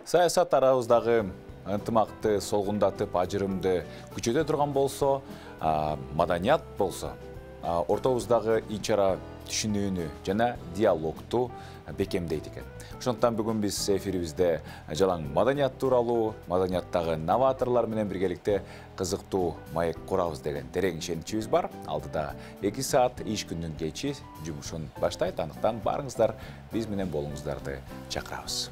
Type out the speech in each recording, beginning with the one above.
Саясат арабыздағы ынтымақты солғындатып ажырымды күчөтө турган болсо, маданият болсо, ортобуздағы ичара түшүнүүнү жана диалогту бекемдейт экен. Ошондуктан бүгүн биз эфирибизде жалаң маданият тууралуу, маданияттагы новаторлор менен биргеликте кызыктуу маек курабыз деген терең ишеничибиз бар. Алдыда 2 саат иш күндүн кечи жумушун баштайт. Андыктан барыңыздар, биз менен болуңуздарды чакырабыз.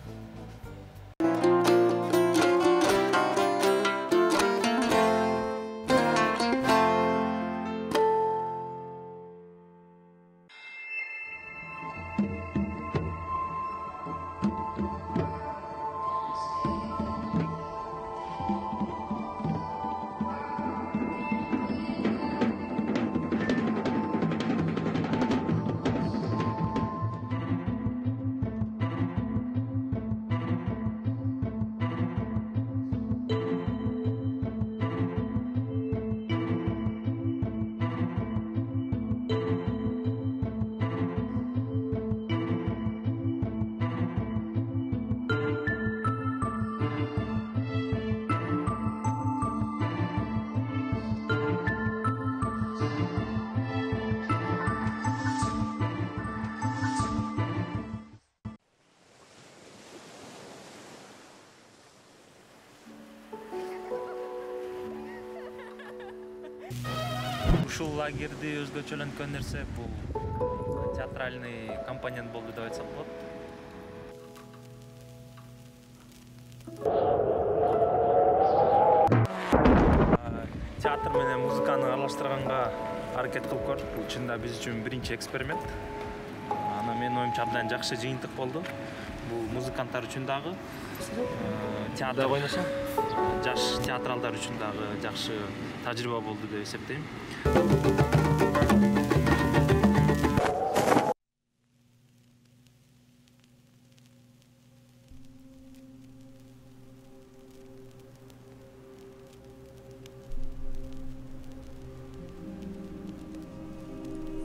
Ушул лагерди өзгөчөлөнткөн нерсе бул театральный компонент болду деп айтсак болот. Театр менен музыканы аралаштырганга аракет кылып көрдүк. Бул чында биз үчүн биринчи эксперимент. Аны менин оюмча абдан жакшы жыйынтык болду. Бул музыканттар үчүн дагы, театр ойносо, жаш театралдар үчүн дагы жакшы тажрыйба болду деп эсептейм.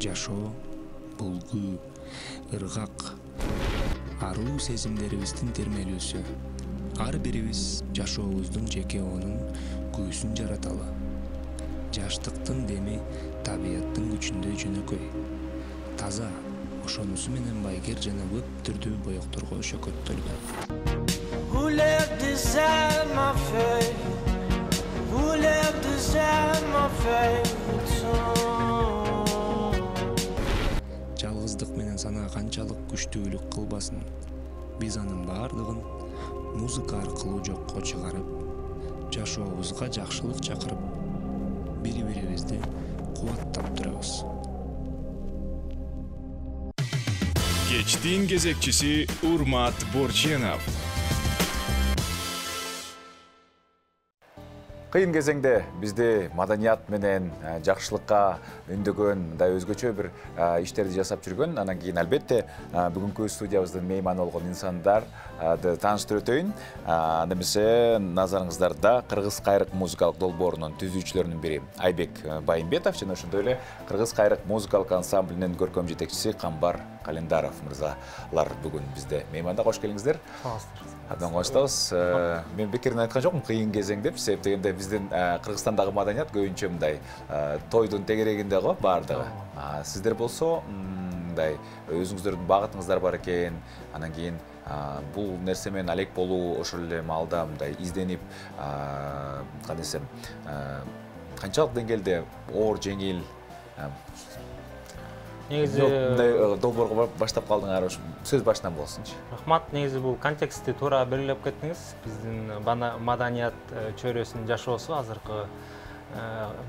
Жашоо, булгуу, ыргак, аруу сезимдерибиздин термелүүсү. Ар бирибиз жашообуздун жеке онун күйүүсүн жараталы. Жаштыктын деми табияттын күчүндөй жөнөкөй. Таза, ошонусу менен байгер жана көп түрдүү боекторго шөкөттөлгөн. Жалгыздык менен санаа канчалык күчтүүлүк кылбасын, биз анын баардыгын музыка аркылуу жокко чыгарып, жашообузга жакшылык чакырып, бири-бирибизди кубаттап турабыз. Кечтин кезекчиси Урмат Борченов. Кыйын кезеңде бизди маданият менен жакшылыкка үндөгөн, мындай өзгөчө бир иштерди жасап жүргөн, анан кийин албетте бүгүнкү студиябыздын мейманы болгон инсандарды тааныштырып өтөйүн. Немесе назарыңыздарда Кыргыз кайрык музыкалык долбоорунун түзүүчүлөрүнүн бири Айбек Байымбетов жана ошондой эле Кыргыз кайрык музыкалык ансамблинин көркөм жетекчиси Камбар Календаров мырзалар бүгүн бизде мейманда. Кош келиңиздер. Абдан коштабыз. Мен бекерден айткан жокмун кыйын кезең деп, себеп дегенде биздин Кыргызстандагы маданият көбүнчө мындай тойдун тегерегинде го бардыгы. Сиздер болсо мындай өзүңүздөрдүн багытыңыздар бар экен. Анан кийин бул нерсе менен алек болуу ошол эле маалда мындай изденип, кандай десем, канчалык деңгээлде оор жеңил Негизи долбоорго баштап калдыңар, сөз башынан болсунчу. Рахмат, негизи бул контекстти туура белгилеп кеттиңиз. Биздин маданият чөйрөсүнүн жашоосу азыркы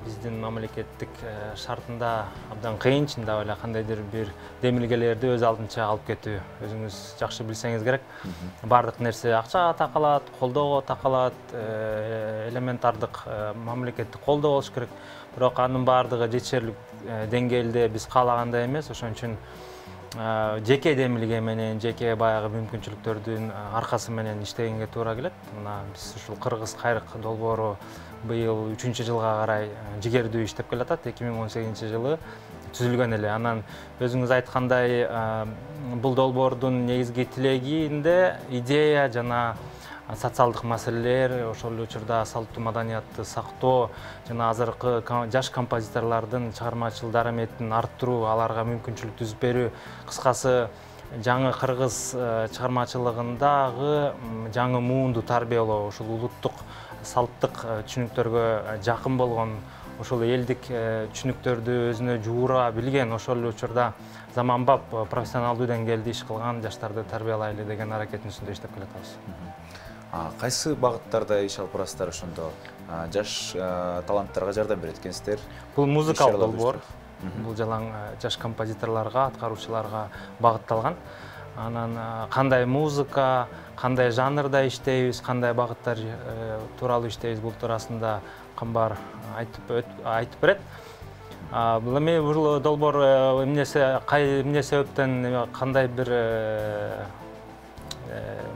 биздин мамлекеттик шартында абдан кыйын, чындап эле кандайдыр бир демилгелерди өз алдынча алып кетүү. Өзүңүз жакшы билсеңиз керек. Бардык нерсе акчага такалат, колдоого такалат, элементардык мамлекеттик колдоо болуш керек. Бирок анын бардыгы жетишерлик деңгээлде биз каалагандай эмес. Ошон үчүн жеке демилге менен, жеке баягы мүмкүнчүлүктөрдүн аркасы менен иштегенге туура келет. Мына биз ушул Кыргыз кайрык долбоору быйыл 3-жылга карай жигердүү иштеп келатат. 2018-жылы түзүлгөн эле. Анан өзүңүз айткандай бул долбоордун негизги тилегинде идея жана социалдык маселелер, ошол эле учурда салттуу маданиятты сактоо жана азыркы жаш композиторлордун чыгармачыл дараметин арттыруу, аларга мүмкүнчүлүк түзүп берүү, кыскасы жаңы кыргыз чыгармачылыгындагы жаңы муунду тарбиялоо, ошол улуттук салттык түшүнүктөргө жакын болгон, ошол элдик түшүнүктөрдү өзүнө жуура билген, ошол эле учурда заманбап профессионалдуу деңгээлде иш кылган жаштарды тарбиялайлы деген аракеттин үстүндө иштеп келатабыз. Кайсы багыттарда иш алып барасыздар ошондо? Жаш таланттарга жардам берет экенсиздер. Бул музыкалык долбоор. Бул жалаң жаш композиторлорго, аткаруучуларга багытталган. Анан кандай музыка, кандай жанрда иштейбиз, кандай багыттар тууралуу иштейбиз, бул туурасында Камбар айтып берет. Бул эми бул долбоор эмне себептен кандай бир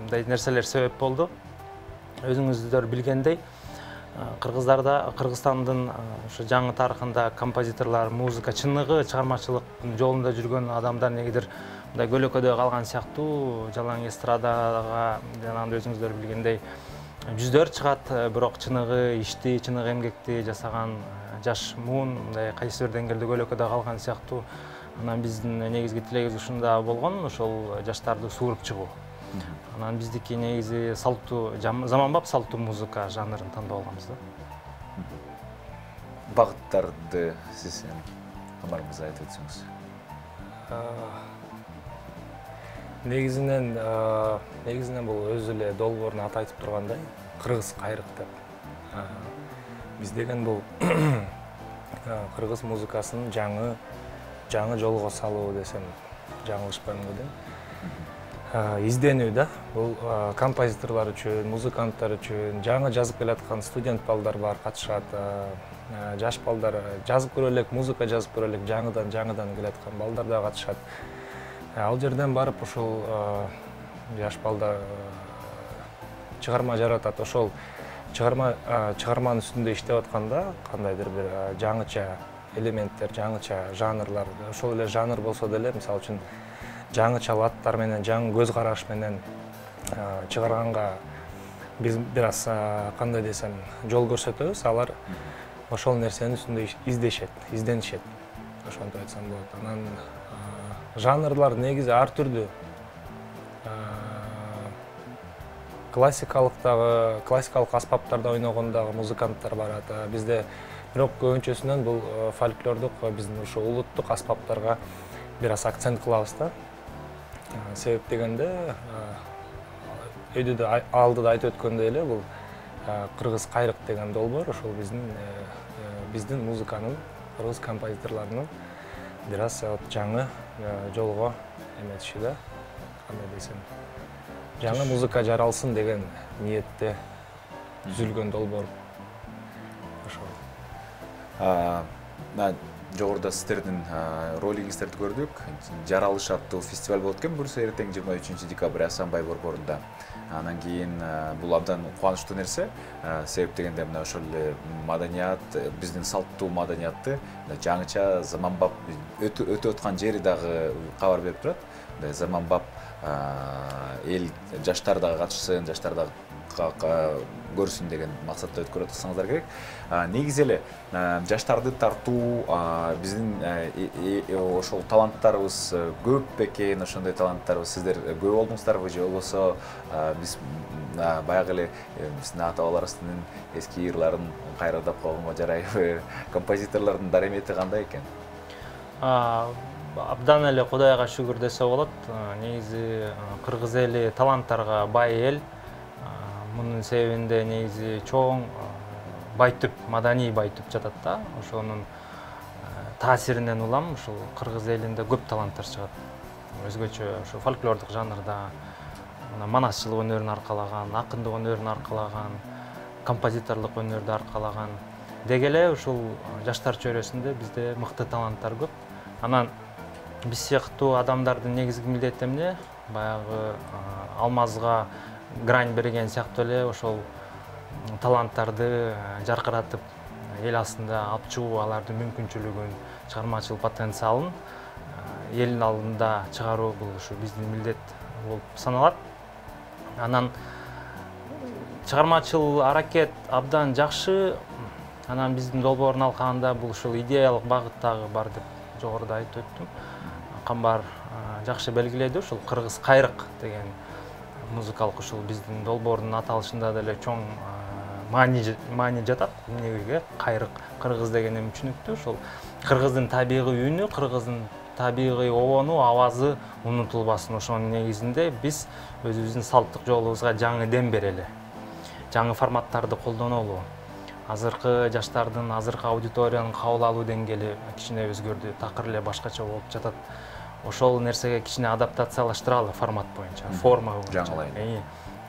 мындай нерселер себеп болду? Өзүңүздөр билгендей, Кыргызстандын ошо жаңы тарыхында композиторлор, музыка чыныгы чыгармачылыктын жолунда жүргөн адамдар негидир мындай көлөкөдө калган сыяктуу, жалаң эстрадага жанагындай өзүңүздөр билгендей жүздөр чыгат, бирок чыныгы ишти, чыныгы эмгекти жасаган жаш муун мындай кайсы бир деңгээлде көлөкөдө калган сыяктуу. Анан биздин негизги тилегибиз ушунда болгон, ошол жаштарды сууруп чыгуу. Анан биздики негизи салттуу, заманбап салттуу музыка жанрын тандап алганбыз да. Багыттарды сиз Камбар мырза айтып өтсөңүз. Негизинен бул өзү эле долбоордун аты айтып тургандай, кыргыз кайрык деп. Биз деген бул кыргыз музыкасын жаңы жолго салуу десем жаңылышпаймынбы дейм. Изденүү да, бул композиторлор үчүн, музыканттар үчүн, жаңы жазып келаткан студент балдар бар, катышат. Жаш балдар жазып көрө элек, музыка жазып көрө элек, жаңыдан келаткан балдар да катышат. Ал жерден барып ошол жаш балдар чыгарма жаратат. Ошол чыгарманын үстүндө иштеп атканда кандайдыр бир жаңыча элементтер, жаңыча жанрлар, ошол эле жанр болсо деле, мисалы үчүн жаңыча аттар менен, жаңы көз караш менен чыгарганга биз бир аз кандай десем жол көрсөтөбүз, алар ошол нерсенин үстүндө изденишет. Ошентип айтсам болот. Анан жанрлар негизи ар түрдүү. Классикалык аспаптарда ойногондагы музыканттар барат. Бизде бирок көбүнчөсүнөн бул фольклордук, биздин ушу улуттук аспаптарга бир аз акцент кылабыз да. Себеп дегенде, өйдө да алдыда айтып өткөндөй эле, бул кыргыз кайрык деген долбоор, ошол биздин музыканын, кыргыз композиторлорунун бир аз жаңы жолго эметиши да, кандай десем, жаңы музыка жаралсын деген ниетте түзүлгөн долбоор. Ошол. Жогоруда сиздердин ролигиңиздерди көрдүк. Жаралыш аттуу фестиваль болот экен Бурса эртең 23 декабрь Асанбай борборунда. Анан кийин бул абдан кубанычтуу нерсе. Себеп дегенде мына ошол эле маданият, биздин салттуу маданиятты жаңыча заманбап өтүп аткан жери дагы кабар берип турат. Заманбап эл жаштар дагы катышсын, жаштар дагы көрсүн деген максатта өткөрүп атсаңыздар керек. Негизи эле жаштарды тартуу, биздин ошол таланттарыбыз көп бекен, ошондой таланттарыбыз сиздер көп болдуңуздарбы же болбосо биз баягы эле биздин ата бабаларыбыздын эски ырларын кайрылдап койгонго жарайбы? Композиторлордун даремети кандай экен? Абдан эле Кудайга шүгүр десе болот. Негизи кыргыз эли таланттарга бай эл. Мунун себебинде негизи чоң байтүп, маданий байтүп жатат да. Ошонун таасиринен улам ушул кыргыз элинде көп таланттар чыгат. Өзгөчө ушу фольклордук жанрда манасчылык өнөрүн аркалаган, акындык өнөрүн аркалаган, композиторлук өнөрдү аркалаган. Деги эле ушул жаштар чөйрөсүндө бизде мыкты таланттар көп. Анан биз сыяктуу адамдардын негизги милдети эмне? Баягы алмазга грань берген сыяктуу эле ошол таланттарды жаркыратып эл астында алып чыгуу, алардын мүмкүнчүлүгүн, чыгармачыл потенциалын элдин алдында чыгаруу, бул ушу биздин милдет болуп саналат. Анан чыгармачыл аракет абдан жакшы. Анан биздин долбоордун алкагында бул ушул идеялык багыттагы бар деп жогоруда айтып өттүм. Камбар жакшы белгиледи, ушул кыргыз кайрык деген музыкалык ушул биздин долбоордун аталышында деле чоң маани жатат. Эмнеге кайрык, кыргыз деген эми түшүнүктүү. Ушул кыргыздын табигый үнү, кыргыздын табигый обону, авазы унутулбасын. Ошонун негизинде биз өзүбүздүн салттык жолубузга жаңы дем берели. Жаңы форматтарды колдонолу. Азыркы жаштардын, азыркы аудиториянын кабыл алуу деңгээли кичине өзгөрдү, такыр эле башкача болуп жатат. Ошол нерсеге кичине адаптациялаштыралы формат боюнча, форма боюнча. Жаңылайлы.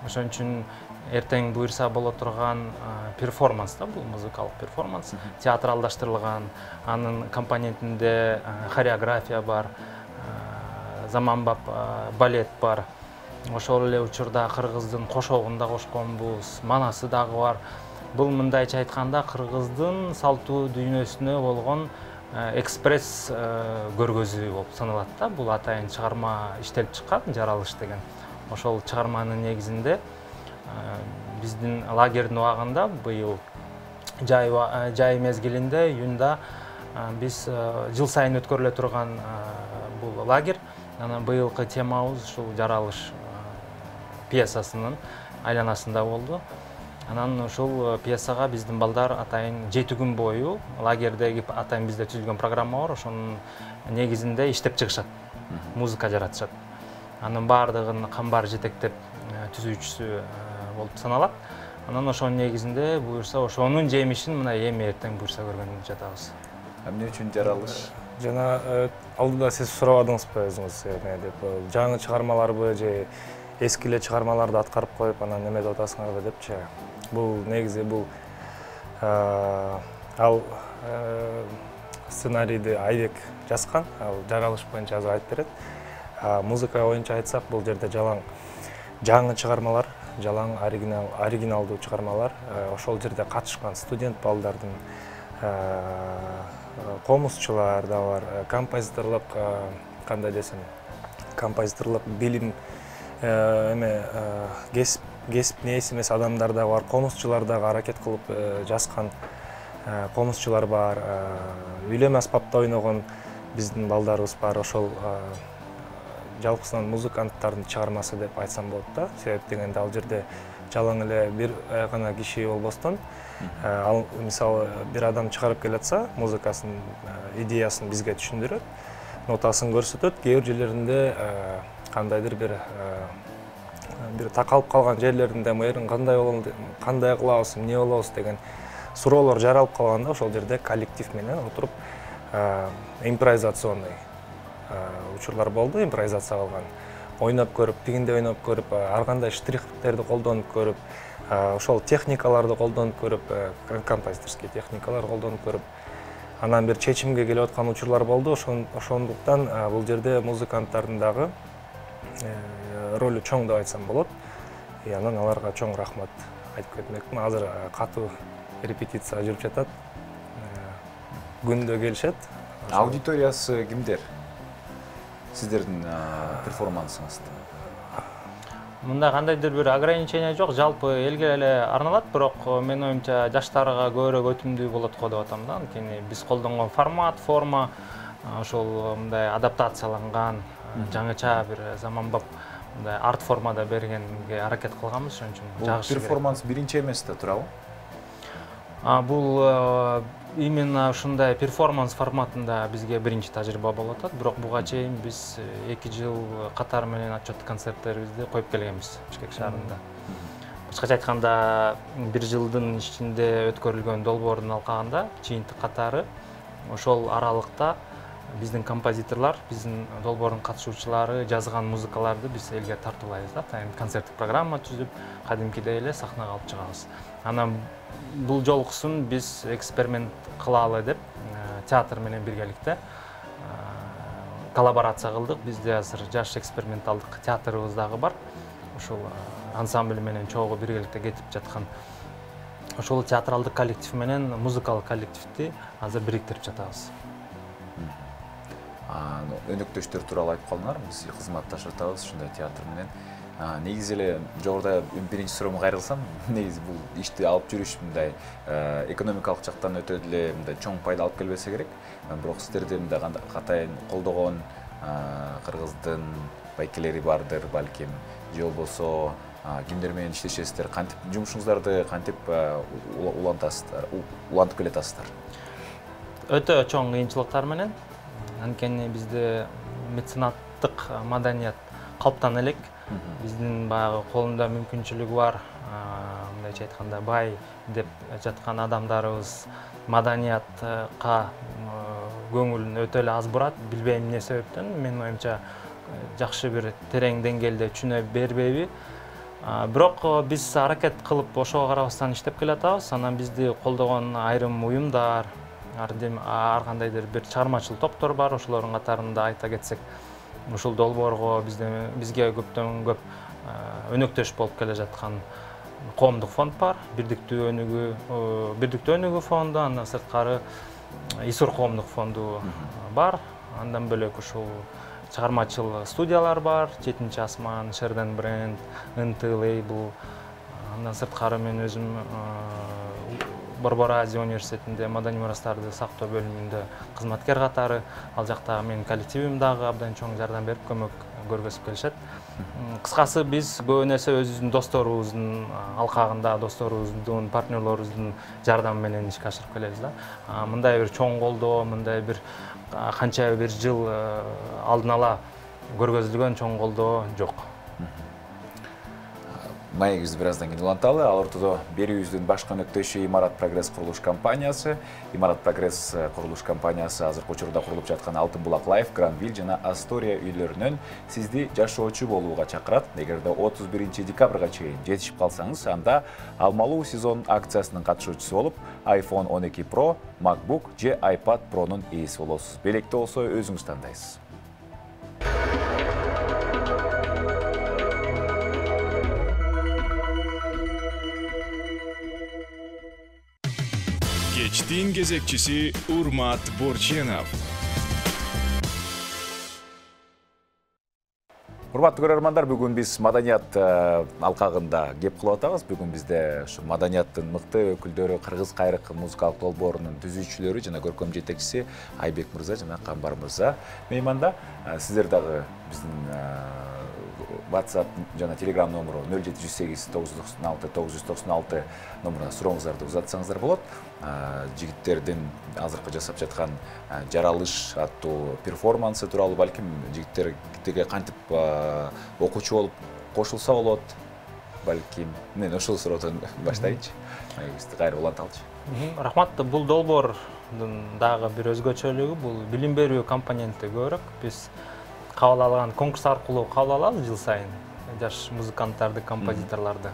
Ошон үчүн эртең буюрса боло турган перформанс да, бул музыкалык перформанс, театралдаштырылган, анын компонентинде хореография бар, заманбап балет бар. Ошол эле учурда кыргыздын кошогун да кошконбуз, манасы дагы бар. Бул мындайча айтканда кыргыздын салтуу дүйнөсүнө болгон экспресс көргөзүү болуп саналат да. Бул атайын чыгарма иштелип чыккан, жаралыш деген. Ошол чыгарманын негизинде биздин лагердин убагында быйыл жай мезгилинде июнда биз жыл сайын өткөрүлө турган бул лагерь. Анан быйылкы темабыз ушул жаралыш пьесасынын айланасында болду. Анан ушул пьесага биздин балдар атайын 7 күн бою лагердеги атайын бизде түзүлгөн программа бар, ошонун негизинде иштеп чыгышат, музыка жаратышат. Анын баардыгын Камбар жетектеп түзүүчүсү болуп саналат. Анан ошонун негизинде буюрса ошонун жемишин мына эми эртең буюрса көргөн жатабыз. Эмне үчүн жаралыш? Жана алдыда сиз сурабадыңызбы өзүңүз деп жаңы чыгармаларбы же эски эле чыгармаларды аткарып коюп анан неме деп атасыңарбы депчи. Бул негизи бул ал сценарийди Айбек жазган, ал жаралыш боюнча азыр айтып берет. Музыка боюнча айтсак, бул жерде жаңы чыгармалар, жалаң оригиналдуу чыгармалар, ошол жерде катышкан студент балдардын, комузчулар да бар, композиторлук, кандай десем, композиторлук билим кесип нээси эмес адамдар да бар, комузчулар дагы аракет кылып жазган комузчулар бар, үйлөмө аспапта ойногон биздин балдарыбыз бар. Ошол жалпысынан музыканттардын чыгармасы деп айтсам болот да. Себеп дегенде ал жерде жалаң эле бир гана киши болбостон, ал мисалы бир адам чыгарып келатса, музыкасын, идеясын бизге түшүндүрөт, нотасын көрсөтөт, кээ бир жерлеринде кандайдыр бир такалып калган жерлеринде мэрин кандай кылабыз, эмне болобуз деген суроолор жаралып калганда, ошол жерде коллектив менен отуруп импровизационный учурлар болду, импровизация кылган. Ойноп көрүп, тигинде ойноп көрүп, ар кандай штрихтерди колдонуп көрүп, ошол техникаларды колдонуп көрүп, композиторский техникалар колдонуп көрүп, анан бир чечимге келип аткан учурлар болду. Ошондуктан бул жерде музыканттардын дагы ролу чоң деп айтсам болот. Анан аларга чоң рахмат айтып кетмекмин. Азыр катуу репетиция жүрүп жатат. Күндө келишет. Аудиториясы кимдер? Сиздердин перформансыңызда? Мында кандайдыр бир ограничение жок, жалпы элге эле арналат, бирок менин оюмча жаштарга көбүрөөк өтүмдүү болот го деп атам да. Анткени биз колдонгон формат, форма ошол мындай адаптацияланган, жаңыча бир заманбап мындай арт формада бергенге аракет кылганбыз, ошон үчүн жагышы. Бул перформанс биринчи эмес да, туурабы? Бул именно ушундай перформанс форматында бизге биринчи тажрыйба болуп атат, бирок буга чейин биз 2 жыл катар менен отчеттик концерттерибизди коюп келгенбиз Бишкек шаарында. Башкача айтканда, 1 жылдын ичинде өткөрүлгөн долбоордун алкагында жыйынтык катары ошол аралыкта биздин композиторлор, биздин долбоордун катышуучулары жазган музыкаларды биз элге тартуулайбыз да, концерттик программа түзүп, кадимкидей эле сахнага алып чыгабыз. Анан бул жолкусун биз эксперимент кылалы деп театр менен биргеликте коллаборация кылдык. Бизде азыр жаш эксперименталдык театрыбыз дагы бар. Ошол ансамбль менен чогуу биргеликте кетип жаткан. Ошол театралдык коллектив менен музыкалык коллективди азыр бириктирип жатабыз. өнөктөштөр тууралуу айтып калдыңар. Биз кызматташып атабыз ушундай театр менен. Негизи эле жогоруда биринчи суроомо кайрылсам, негизи бул ишти алып жүрүш мындай экономикалык жактан өтө эле мындай чоң пайда алып келбесе керек. Бирок сиздерди мындай катайын колдогон кыргыздын байкелери бардыр балким, же болбосо кимдер менен иштешесиздер, кантип жумушуңуздарды кантип улантып келатасыздар? Өтө чоң кыйынчылыктар менен. Анткени бизде меценаттык маданият калыптан элек. Биздин баягы колунда мүмкүнчүлүгү бар, мындайча айтканда бай деп жаткан адамдарыбыз маданиятка көңүлүн өтө эле аз бурат. Билбейм эмне себептен. Менин оюмча жакшы бир терең деңгээлде түшүнө бербейби. Бирок биз аракет кылып ошого карабастан иштеп келатабыз. Анан бизди колдогон айрым уюмдар, ар кандайдыр бир чыгармачыл топтор бар. Ошолордун катарында айта кетсек, ушул долбоорго бизге көптөн көп өнөктөш болуп келе жаткан коомдук фонд бар. Бирдиктүү өнүгүү фонду, андан сырткары ИСУР коомдук фонду бар. Андан бөлөк ушул чыгармачыл студиялар бар. Жетинчи асман, Шерден бренд, НТ лейбл. Андан сырткары мен өзүм Борбор Азия университетинде маданий мурастарды сактоо бөлүмүндө кызматкер катары. Ал жакта менин коллективим дагы абдан чоң жардам берип, көмөк көргөзүп келишет. Кыскасы биз көбүн эсе өзүбүздүн досторубуздун алкагында, досторубуздун, партнерлорубуздун жардамы менен ишке ашырып келебиз да. Мындай бир чоң колдоо, мындай бир канча бир жыл алдын ала көргөзүлгөн чоң колдоо жок. Маегибизди бир аздан кийин уланталы. Ал ортодо берүүбүздүн башкы өнөктөшү Имарат Прогресс курулуш компаниясы. Имарат Прогресс курулуш компаниясы азыркы учурда курулуп жаткан Алтын булак Лайф, Гранвилл жана Астория үйлөрүнөн сизди жашоочу болууга чакырат. Эгерде 31 декабрга чейин жетишип калсаңыз, анда алмалуу сезон акциясынын катышуучусу болуп, iPhone 12 Pro, MacBook же iPad Pro'нун ээси болосуз. Белекти болсо өзүңүз тандайсыз. Кечтин кезекчиси Урмат Борченов. Урматтуу көрөрмандар, бүгүн биз маданият алкагында кеп кылып атабыз. Бүгүн бизде ушу маданияттын мыкты өкүлдөрү, кыргыз кайрык музыкалык долбоорунун түзүүчүлөрү жана көркөм жетекчиси Айбек мырза жана Камбар мырза мейманда. Сиздер дагы биздин WhatsApp жана Telegram номеру 0718 996 996 номуруна сурооңуздарды узатсаңыздар болот. Жигиттердин азыркы жасап жаткан жаралыш аттуу перформансы тууралуу балким жигиттерге кантип окуучу болуп кошулса болот. Балким мен ошол суроодон баштайынчы. Бизди кайра уланталычы. Рахмат. Бул долбоордун дагы бир өзгөчөлүгү бул билим берүү компоненти көбүрөөк. Биз кабыл алган конкурс аркылуу кабыл алабыз жыл сайын жаш музыканттарды, композиторлорду.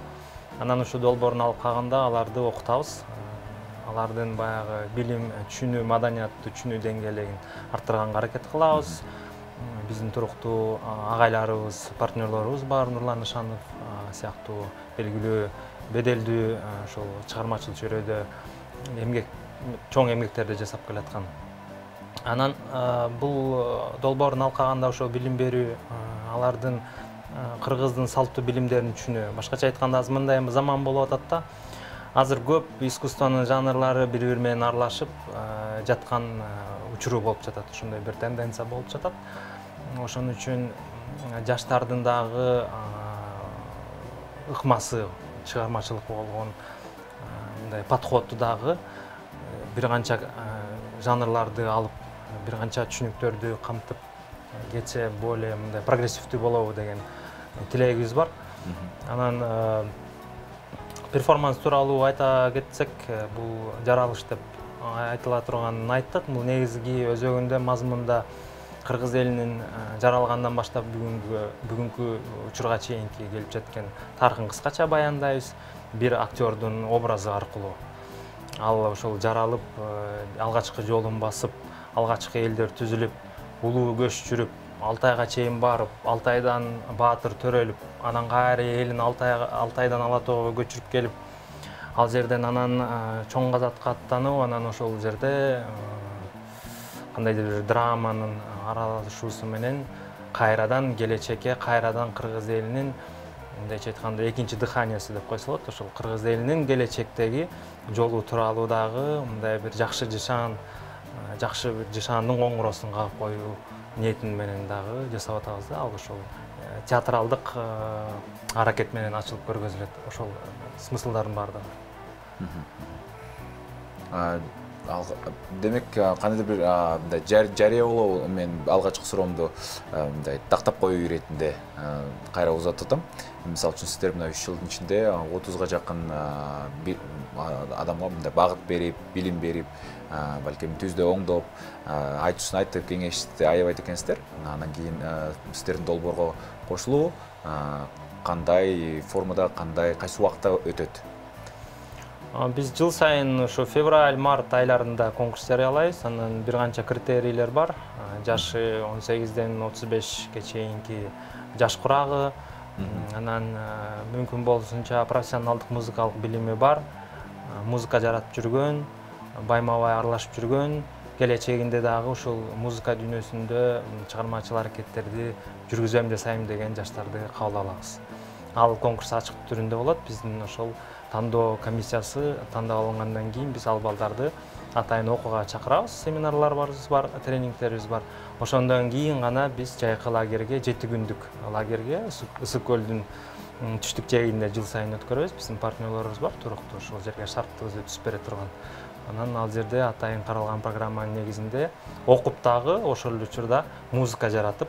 Анан ушул долбоордун алкагында аларды окутабыз. Алардын баягы билим, түшүнүү, маданиятты түшүнүү деңгээлин арттырганга аракет кылабыз. Биздин туруктуу агайларыбыз, партнерлорубуз бар, Нурлан Ишанов сыяктуу белгилүү, беделдүү ошол чыгармачыл чөйрөдө чоң эмгектерди жасап келаткан. Анан бул долбоордун алкагында ошо билим берүү, алардын кыргыздын салттуу билимдерин түшүнүү. Башкача айтканда азыр мындай заман болуп атат да. Азыр көп искусствонун жанрлары бири-бири менен аралашып жаткан учуру болуп жатат. Ошондой бир тенденция болуп жатат. Ошон үчүн жаштардын дагы ыкмасы, чыгармачылык болгон мындай подходу дагы бир канча жанрларды алып, бир канча түшүнүктөрдү камтып кетсе более мындай прогрессивдүү болобу деген тилегибиз бар. Анан перформанс тууралуу айта кетсек, бул жаралыш деп айтыла турганын айттык. Бул негизги өзөгүндө мазмунда кыргыз элинин жаралгандан баштап бүгүнкү учурга чейинки келип жеткен тарыхын кыскача баяндайбыз бир актёрдун образы аркылуу. Ал ошол жаралып, алгачкы жолун басып, алгачкы элдер түзүлүп, улуу көч жүрүп, Алтайга чейин барып, Алтайдан баатыр төрөлүп, анан кайра элин Алтайдан Ала тоого көчүрүп келип, ал жерден анан чоң казатка аттанып, анан ошол жерде кандайдыр бир драманын аралашуусу менен кайрадан келечекке, кайрадан кыргыз элинин мындайча айтканда экинчи дыханиясы деп койсо болот. Ошол кыргыз элинин келечектеги жолу тууралуу дагы мындай бир жакшы бир жашаандын коңгуроосун кагып коюу ниетин менен дагы жасап атабыз да. Ал ошол театралдык аракет менен ачылып көргөзүлөт. Ошол смыслдардын баардыгы. Демек, кандайдыр бир жарыя болуу, мен алгачкы суроомду мындай тактап коюу иретинде кайра узатып атам. Мисалы үчүн сиздер мына 3 жылдын ичинде 30га жакын адамга мындай багыт берип, билим берип, балким түздө оңдоп, айтуусун айтып, кеңешти аябайт экенсиздер. Анан кийин сиздердин долбоорго кошулуу кандай формада, кайсы убакта өтөт? Биз жыл сайын ошо февраль-март айларында конкурс жарыялайбыз. Анан бир канча критерийлер бар. Жашы 18ден 35ге чейинки жаш курагы, анан мүмкүн болушунча профессионалдык музыкалык билими бар, музыка жаратып жүргөн, байма-бай аралашып жүргөн, келечегинде дагы ушул музыка дүйнөсүндө чыгармачыл аракеттерди жүргүзөм жасайм деген жаштарды кабыл алабыз. Ал конкурс ачык түрүндө болот. Биздин ошол тандоо комиссиясы тандап алынгандан кийин биз ал балдарды атайын окууга чакырабыз. Семинарларыбыз бар, тренингтерибиз бар. Ошондон кийин гана биз жайкы лагерге, 7 күндүк лагерге Ысык көлдүн түштүк жээгинде жыл сайын өткөрөбүз. Биздин партнерлорубуз бар, туруктуу ошол жерге шарттуу түзүп бере турган. Анан ал жерде атайын каралган программанын негизинде окуп дагы ошол учурда музыка жаратып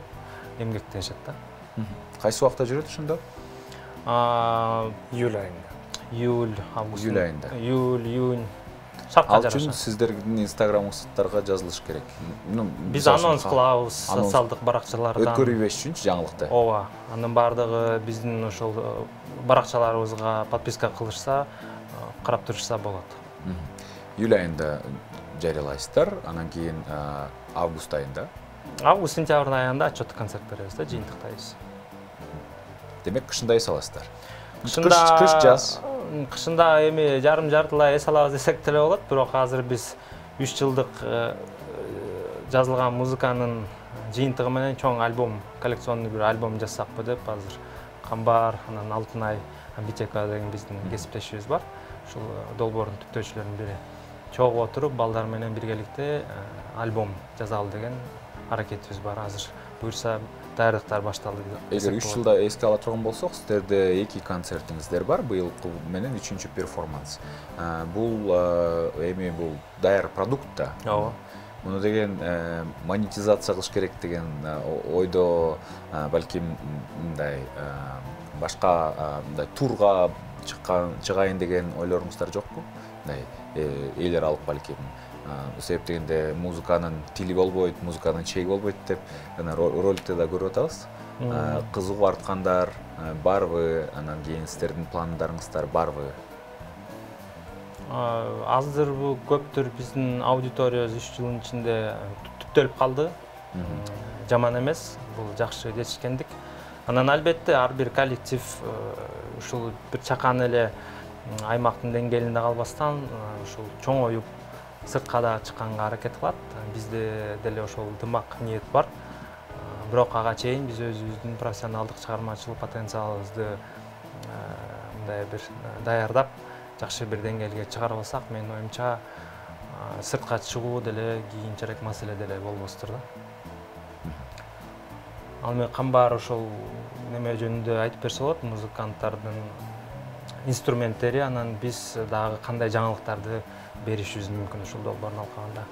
эмгектенишет да. Кайсы убакта жүрөт ошондо? Июль айында. Июль, август. Июль айында. Июль, июнь. Шартка жараша. Ал үчүн сиздердин Instagram сыттарга жазылыш керек. Биз анонс кылабыз социалдык баракчалардан. Өткөрүбөш үчүнчү жаңылыкты. Ооба. Анын баардыгы биздин ошол баракчаларыбызга подписка кылышса, карап турушса болот. Июль айында жарыялайсыздар, анан кийин август айында. Август-сентябрь айында отчеттик концерт беребиз да, жыйынтыктайбыз. Демек кышында эс аласыздар. Кыш жаз. Кышында эми жарым-жартылай эс алабыз десек деле болот, бирок азыр биз 3 жылдык жазылган музыканын жыйынтыгы менен чоң альбом, коллекционный бир альбом жасакпы деп азыр Камбар, анан Алтынай, Амбитека деген биздин кесиптешибиз бар. Ушул долбоордун түптөөчүлөрүнүн бири. Чогуу отуруп балдар менен биргеликте альбом жазалы деген аракетибиз бар. Азыр буюрса даярдыктар башталды. Эгер 3 жылда эске ала турган болсок, сиздерде 2 концертиңиздер бар, быйылкы менен 3-чү перформанс. Бул эми бул даяр продукт да. Ооба. Муну деген монетизация кылыш керек деген ойдо, балким мындай башка мындай турга чыгайын деген ойлоруңуздар жокпу? Мындай элер алып балким себеп дегенде музыканын тили болбойт, музыканын чеги болбойт деп роликте да көрүп атабыз. Кызыгуу арткандар барбы, анан кийин сиздердин пландарыңыздар барбы? Азыр бул көптөр биздин аудиториябыз 3 жылдын ичинде түптөлүп калды. Жаман эмес, бул жакшы жетишкендик. Анан албетте ар бир коллектив ушул бир чакан эле аймактын деңгээлинде калбастан ушул чоңоюп сыртка да чыкканга аракет кылат. Бизде деле ошол дымак ниет бар. Бирок ага чейин биз өзүбүздүн профессионалдык чыгармачылык потенциалыбызды мындай бир даярдап, жакшы бир деңгээлге чыгарып алсак, менин оюмча сыртка чыгуу деле кийинчерээк маселе деле болбостур да. Ал эми Камбар ошол неме жөнүндө айтып берсе болот, музыканттардын инструменттери, анан биз дагы кандай жаңылыктарды беришибиз мүмкүн ушул долбоорун алкаганда.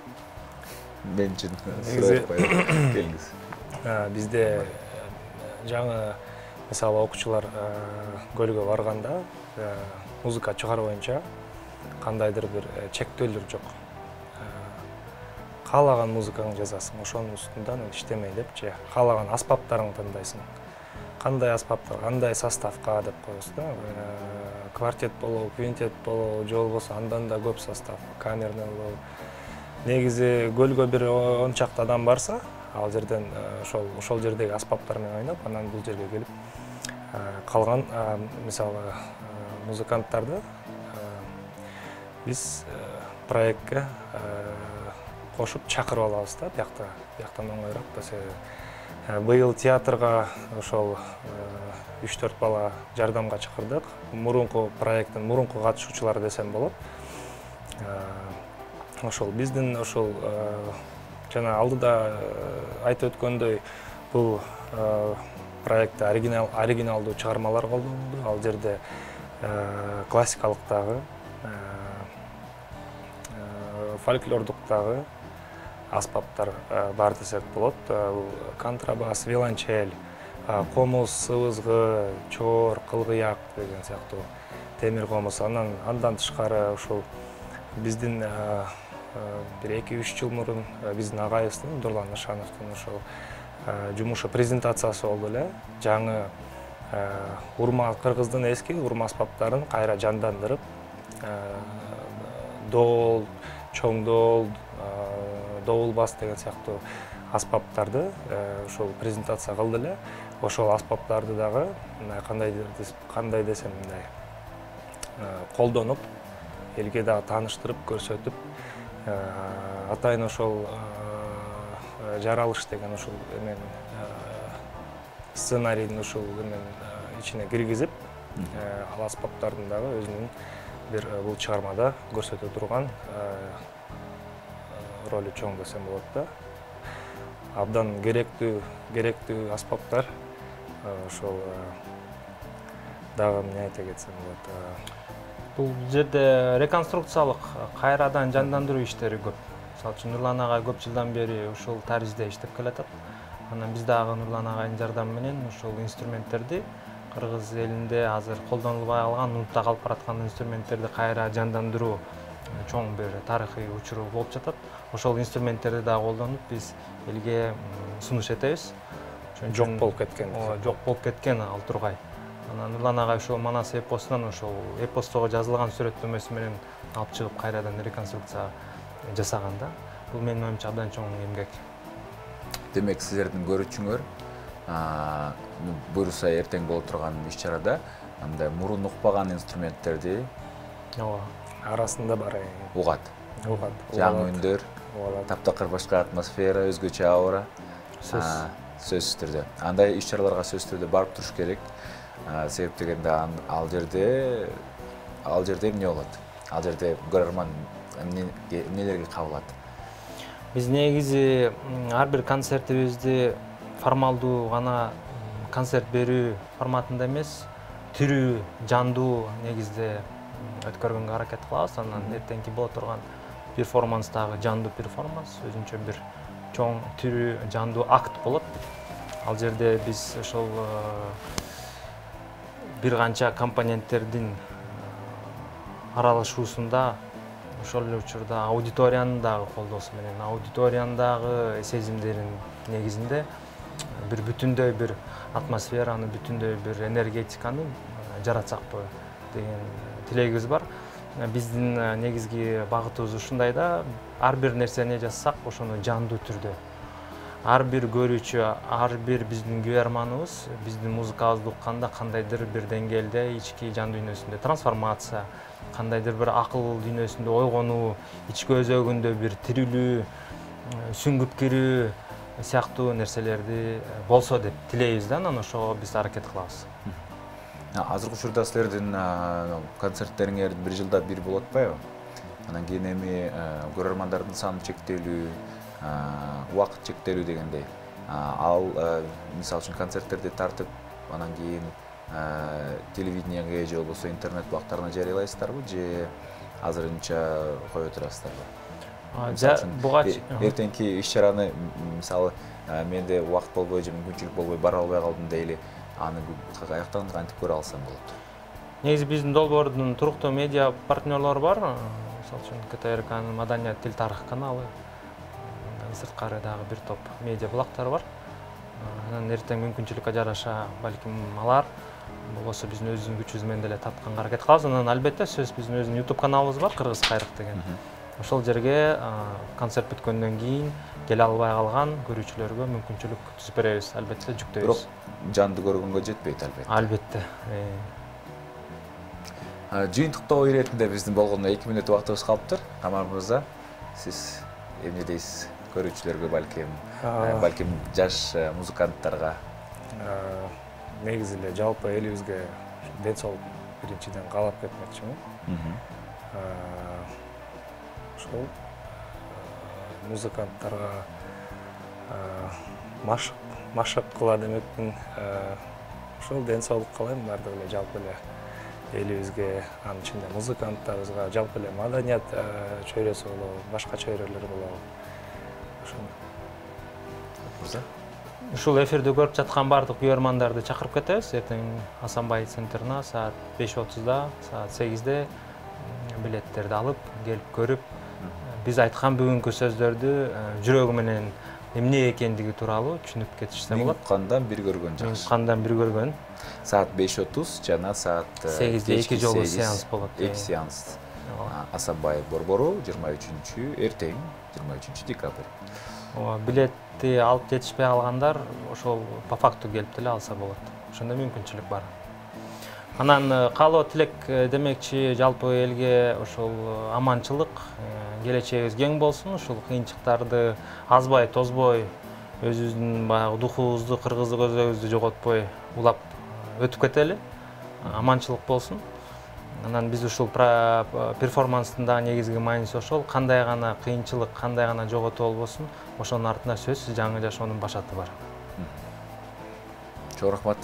Мен үчүн сурап келиңиз. Бизде жаңы мисалы окуучулар көлгө барганда музыка чыгаруу боюнча кандайдыр бир чектөөлөр жок. Каалаган музыкаңды жазасың, ошонун үстүндөн иштемей депчи, каалаган аспаптарыңды тандайсың. Кандай аспаптар, кандай составка деп коебуз да. Квартет болобу, квинтет болобу, же болбосо андан да көп состав, камерный болобу. Негизи көлгө бир 10 чакты адам барса, ал жерден ошол жердеги аспаптар менен ойноп, анан бул жерге келип калган мисалы музыканттарды биз проектке кошуп чакырып алабыз да, биякта бияктан оңойрак. Быйыл театрга ошол 3-4 бала жардамга чакырдык. Мурунку проекттин мурунку катышуучулары десем болот. Ошол биздин ошол жана алдыда айтып өткөндөй бул проектте оригиналдуу чыгармалар колдонулду. Ал жерде классикалыктагы, фольклордуктагы аспаптар бар десек болот. Контрабас, виолончель, комуз, сыбызгы, чор, кылгыяк деген сыяктуу темир комуз. Андан тышкары ушул биздин бир 2-3 жыл мурун биздин агайыбыздын Нурлан Ишановдун ошол жумушу презентациясы болду эле. Жаңы урма кыргыздын эски урма аспаптарын кайра жандандырып, доол, чоң доол, доул бас деген сыяктуу аспаптарды ошол презентация кылды эле. Ошол аспаптарды дагы кандай десем мындай колдонуп, элге дагы тааныштырып, көрсөтүп, атайын ошол жаралыш деген ошол эмен сценарийдин ушул эмен ичине киргизип, ал аспаптардын дагы өзүнүн бир бул чыгармада көрсөтө турган ролу чоң десем болот да. Абдан керектүү аспаптар. Ошол дагы эмне айта кетсем болот. Бул жерде реконструкциялык кайрадан жандандыруу иштери көп. Мисалы үчүн Нурлан агай көп жылдан бери ушул таризде иштеп келатат. Анан биз дагы Нурлан агайдын жардамы менен ушул инструменттерди кыргыз элинде азыр колдонулбай калган, унутта калып бараткан инструменттерди кайра жандандыруу чоң бир тарыхый учуру болуп жатат. Ошол инструменттерди дагы колдонуп биз элге сунуш этебиз. Жок болуп кеткен. Жок болуп кеткен ал тургай. Анан Нурлан агай ошол Манас эпосунан ошол эпостого жазылган сүрөттөмөсү менен алып чыгып кайрадан реконструкция жасаган да. Бул менин оюмча абдан чоң эмгек. Демек силердин көрүүчүңөр буюрса эртең боло турган иш-чарада андай мурун укпаган инструменттерди арасында бар угат. Жаңы үндөр, таптакыр башка атмосфера, өзгөчө аура. Сөзсүз түрдө. Андай иш-чараларга сөзсүз түрдө барып туруш керек. Себеп дегенде ал жерде эмне болот? Ал жерде көрөрман эмнелерге кабылат? Биз негизи ар бир концертибизди формалдуу гана концерт берүү форматында эмес, тирүү, жандуу негизде өткөргөнгө аракет кылабыз. Анан эртеңки боло турган перформанс дагы жандуу перформанс, өзүнчө бир чоң тирүү жандуу акт болот. Ал жерде биз ошол бир канча компоненттердин аралашуусунда ошол эле учурда аудиториянын дагы колдоосу менен, аудиториянын дагы сезимдерин негизинде бир бүтүндөй бир атмосфераны, бүтүндөй бир энергетиканы жаратсакпы деген тилегибиз бар. Биздин негизги багытыбыз ушундай да, ар бир нерсени жазсак, ошону жандуу түрдө. Ар бир көрүүчү, ар бир биздин көрөрманыбыз биздин музыкабызды укканда кандайдыр бир деңгээлде ички жан дүйнөсүндө трансформация, кандайдыр бир акыл дүйнөсүндө ойгонуу, ички өзөгүндө бир тирилүү, сүңгүп кирүү сыяктуу нерселерди болсо деп тилейбиз да, анан ошого биз аракет кылабыз. Азыркы учурда силердин концерттериңер бир жылда бир болуп атпайбы? Анан кийин эми көрөрмандардын саны чектелүү, убакыт чектелүү дегендей. Ал мисалы үчүн концерттерди тартып, анан кийин телевидениеге же болбосо интернет бактарына жарыялайсыздарбы, же азырынча кое турасыздарбы? Эртеңки иш-чараны мисалы менде убакыт болбой же мүмкүнчүлүк болбой бара албай калдым дейли, аны каяктан кантип көрө алсам болот? Негизи биздин долбоордун туруктуу медиа партнерлору бар. Мисалы үчүн КТРКнын Маданият тил тарых каналы, сырткары дагы бир топ медиа булактар бар. Анан эртең мүмкүнчүлүккө жараша балким алар болбосо биздин өзүбүздүн күчүбүз менен деле татканга аракет кылабыз. Анан албетте сөз биздин өзүбүздүн YouTube каналыбыз бар, Кыргыз Кайрык деген. Ошол жерге концерт бүткөндөн кийин келе албай калган көрүүчүлөргө мүмкүнчүлүк түзүп беребиз, албетте жүктөйбүз. Бирок жандуу көргөнгө жетпейт албетте. Албетте. Жыйынтыктоо иретинде биздин болгондо 2 мүнөт убактыбыз калыптыр. Камар мырза, сиз эмне дейсиз көрүүчүлөргө балким жаш музыканттарга? Негизи эле жалпы элибизге ден соолук биринчиден каалап кетмекчимин. Ошол музыканттарга машык кыла демекмин. Ошол ден соолук каалайм баардык эле жалпы эле элибизге, анын ичинде музыканттарыбызга, жалпы эле маданият чөйрөсү болобу, башка чөйрөлөр болобу. Ошондо. Ушул эфирди көрүп жаткан баардык уярмандарды чакырып кетебиз. Эртең Асанбай центрына саат 5:30-да, саат 8-де билеттерди алып, келип көрүп, биз айткан бүгүнкү сөздөрдү жүрөгү менен эмне экендиги тууралуу түшүнүп кетишсе болот. Кандан бир көргөн жакшы. Кандан бир көргөн. Саат 5:30 жана саат 8-де 2 жолу сеанс болот. 2 сеанс. Асанбай борбору 23 эртең 23 декабрь. Билетти алып жетишпей алгандар ошол по факту келип деле алса болот. Ошондой мүмкүнчүлүк бар. Анан каалоо тилек демекчи, жалпы элге ошол аманчылык, келечегибиз кең болсун, ушул кыйынчылыктарды азбай, тозбой, өзүбүздүн баягы духубузду, кыргыздык өзөгүбүздү жоготпой улап өтүп кетели. Аманчылык болсун. Анан биз ушул перформанстын да негизги мааниси ошол, кандай гана кыйынчылык, кандай гана жоготуу болбосун, ошонун артында сөзсүз жаңы жашоонун башаты бар. Чоң рахмат.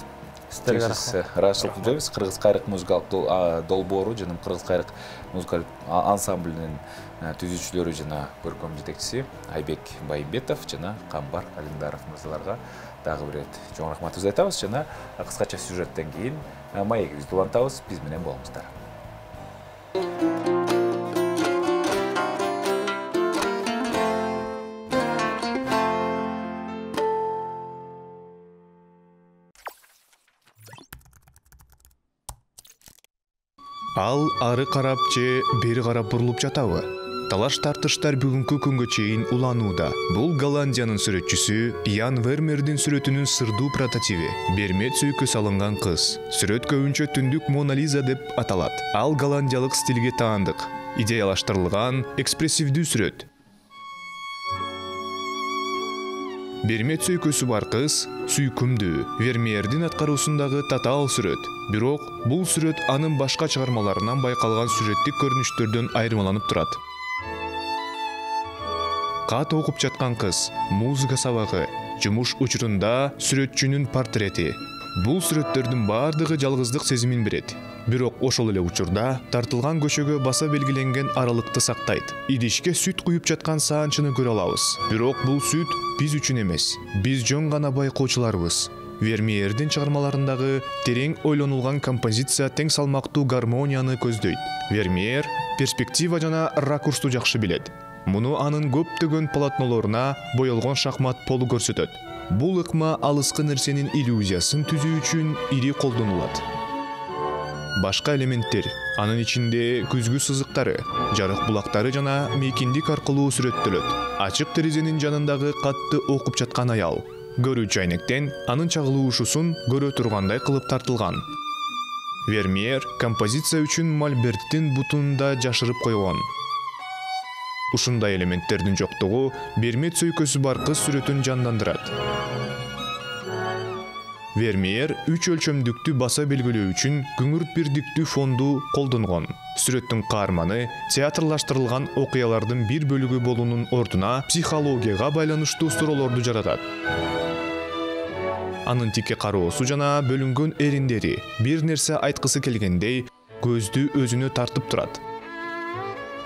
Сиздерге рахмат. Ыраазычылык билдиребиз. Кыргыз кайрык музыкалык долбоору жана Кыргыз кайрык музыкалык ансамблинин түзүүчүлөрү жана көркөм жетекчиси Айбек Байымбетов жана Камбар Алимдаров мырзаларга дагы бир рет чоң рахматыбызды айтабыз жана кыскача сюжеттен кийин маегибизди улантабыз. Биз менен болуңуздар. Ал ары карап же бери карап бурулуп жатабы? Талаш тартыштар бүгүнкү күнгө чейин уланууда. Бул Голландиянын сүрөтчүсү Ян Вермердин сүрөтүнүн сырдуу прототиби. Бермет сүйкү салынган кыз. Сүрөт көбүнчө түндүк Мона Лиза деп аталат. Ал голландиялык стилге таандык, идеялаштырылган, экспрессивдүү сүрөт. Бермет сүйкөсү бар кыз сүйкүмдүү, Вермеердин аткаруусундагы татаал сүрөт. Бирок бул сүрөт анын башка чыгармаларынан байкалган сюжеттик көрүнүштөрдөн айырмаланып турат. Кат окуп жаткан кыз, музыка сабагы, жумуш учурунда сүрөтчүнүн портрети. Бул сүрөттөрдүн баардыгы жалгыздык сезимин берет. Бирок ошол эле учурда тартылган көчөгө баса белгиленген аралыкты сактайт. Идишке сүт куюп жаткан саанчыны көрө алабыз. Бирок бул сүт биз үчүн эмес. Биз жөн гана байкоочуларбыз. Вермеердин чыгармаларындагы терең ойлонулган композиция тең салмактуу гармонияны көздөйт. Вермеер перспектива жана ракурсту жакшы билет. Муну анын көптөгөн полотнолоруна боелгон шахмат полу көрсөтөт. Бул ыкма алыскы нерсенин иллюзиясын түзүү үчүн ири колдонулат. Башка элементтер, анын ичинде күзгү сызыктары, жарык булактары жана мейкиндик аркылуу сүрөттөлөт. Ачык терезенин жанындагы катты окуп жаткан аял. Көрүүчү айнектен анын чагылуушусун көрө тургандай кылып тартылган. Вермеер композиция үчүн мольберттин бутунда жашырып койгон. Ушундай элементтердин жоктугу Бермет сөйкөсү бар кыз сүрөтүн жандандырат. Вермеер 3 өлчөмдүктү баса белгилөө үчүн күңүрт бирдиктүү фонду колдонгон. Сүрөттүн каарманы театрлаштырылган окуялардын бир бөлүгү болуунун ордуна психологияга байланыштуу суроолорду жаратат. Анын тикке кароосу жана бөлүнгөн эриндери бир нерсе айткысы келгендей көздү өзүнө тартып турат.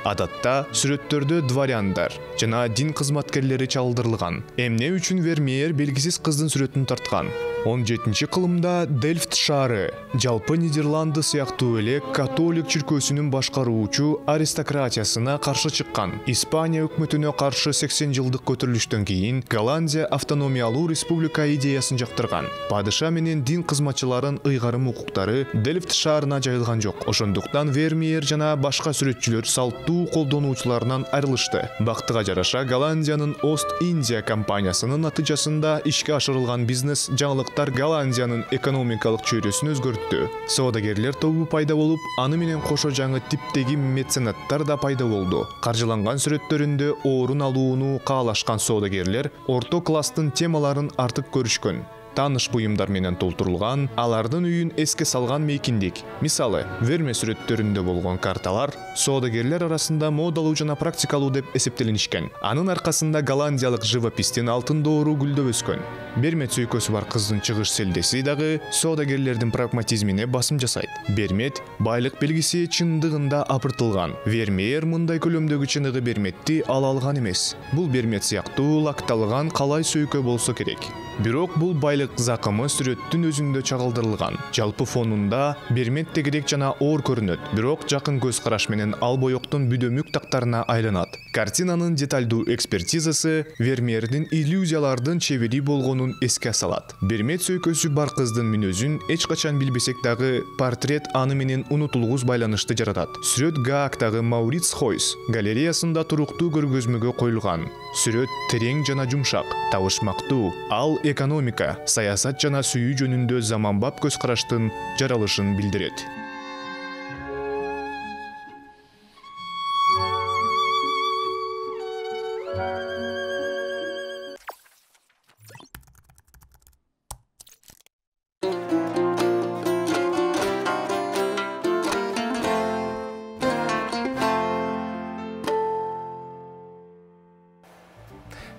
Адатта сүрөттөрдө дворяндар жана дин кызматкерлери чалдырылган. Эмне үчүн Вермеер белгисиз кыздын сүрөтүн тарткан? 17-кылымда Дельфт шаары, жалпы Нидерланды сыяктуу эле католик чиркөөсүнүн башкаруучу аристократиясына каршы чыккан. Испания өкмөтүнө каршы 80 жылдык көтөрүлүштөн кийин Голландия автономиялуу республика идеясын жактырган. Падыша менен дин кызматчыларын ыйгарым укуктары Дельфт шаарына жайылган жок. Ошондуктан Вермеер жана башка сүрөтчүлөр салттуу колдонуучуларынан айрылышты. Бактыга жараша Голландиянын Ост-Индия компаниясынын натыйжасында ишке ашырылган бизнес жаңылык чыгымдуулуктар Голландиянын экономикалык чөйрөсүн өзгөрттү. Соодагерлер тобу пайда болуп, аны менен кошо жаңы типтеги меценаттар да пайда болду. Каржыланган сүрөттөрүндө орун алууну каалашкан соодагерлер орто класстын темаларын артык көрүшкөн. Таныш буюмдар менен толтурулган, алардын үйүн эске салган мейкиндик. Мисалы, верме сүрөттөрүндө болгон карталар соодагерлер арасында модалуу жана практикалуу деп эсептелинишкен. Анын аркасында голландиялык живопистин алтын доору гүлдөп өскөн. Бермет сөйкөсү бар кыздын чыгыш селдеси дагы соодагерлердин прагматизмине басым жасайт. Бермет байлык белгиси чындыгында апыртылган. Вермеер мындай көлөмдөгү чыныгы берметти ала алган эмес. Бул бермет сыяктуу лакталган калай сөйкө болсо керек. Бирок бул байлык закымы сүрөттүн өзүндө чагылдырылган. Жалпы фонунда бермет тегерек жана оор көрүнөт, бирок жакын көз караш менен ал боёктун бүдөмүк тактарына айланат. Картинанын деталдуу экспертизасы Вермеердин иллюзиялардын чебери болгонун эске салат. Бермет сөйкөсү бар кыздын мүнөзүн эч качан билбесек дагы портрет аны менен унутулгус байланышты жаратат. Сүрөт Гаагтагы Мауриц Хойс галереясында туруктуу көргөзмөгө коюлган. Сүрөт терең жана жумшак, табышмактуу, ал экономика, саясат жана сүйүү жөнүндө заманбап көз караштын жаралышын билдирет.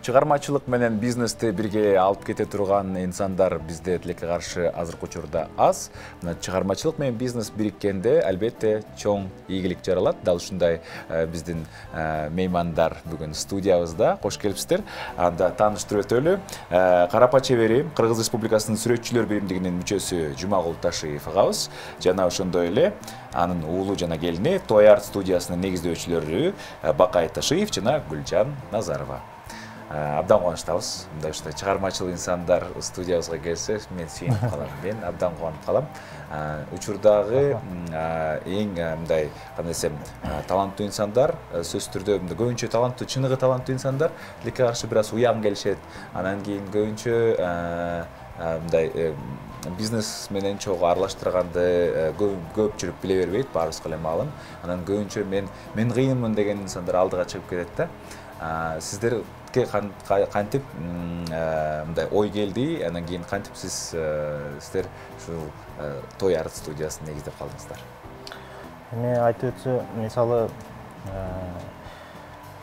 Чыгармачылык менен бизнести бирге алып кете турган инсандар бизде тилекке каршы азыркы учурда аз. Мына чыгармачылык менен бизнес бириккенде албетте чоң ийгилик жаралат. Дал ушундай биздин меймандар бүгүн студиябызда. Кош келипсиздер. Анда тааныштырып өтөлү. Карапа чебери Кыргыз Республикасынын сүрөтчүлөр биримдигинин мүчөсү Жумагул Ташиев агабыз жана ошондой эле анын уулу жана келини Той Арт студиясынын негиздөөчүлөрү Бакай Ташиев жана Гүлжан Назарова. Абдан кубанычтабыз. Мындай ушундай чыгармачыл инсандар студиябызга келсе, мен сүйүнүп калам. Мен абдан кубанып калам. Учурдагы эң мындай кандай десем, таланттуу инсандар, сөзсүз түрдө көбүнчө таланттуу, чыныгы таланттуу инсандар тилекке каршы бир аз уяң келишет. Анан кийин көбүнчө мындай бизнес менен чогуу аралаштырганды көпчүлүк биле бербейт, баарыбызга эле маалым. Анан көбүнчө мен кыйынмын деген инсандар алдыга чыгып кетет да. Сиздерге кантип мындай ой келди, анан кийин кантип сиздер ушул Той Арт студиясын негиздеп калдыңыздар? Эми айтып өтсө, мисалы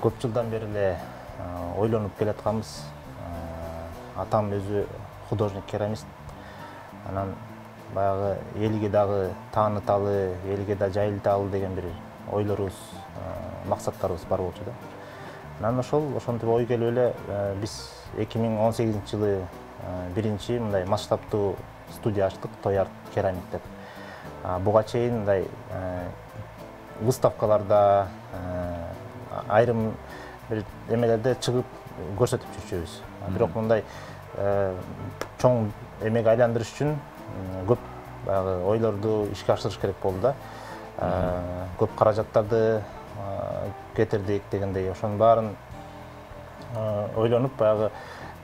көп жылдан бери эле ойлонуп келатканбыз. Атам өзү художник, керамист. Анан баягы элге дагы тааныталы, элге да жайылталы деген бир ойлорубуз, максаттарыбыз бар болчу да. Анан ошентип ой келип эле биз 2018-жылы биринчи мындай масштабтуу студия ачтык, Той Арт керамик деп. Буга чейин мындай выставкаларда, айрым бир эмелерде чыгып көрсөтүп жүрчүбүз. Бирок мындай чоң эмеге айландырыш үчүн көп баягы ойлорду ишке ашырыш керек болду да. Көп каражаттарды кетирдик дегендей, ошонун баарын ойлонуп баягы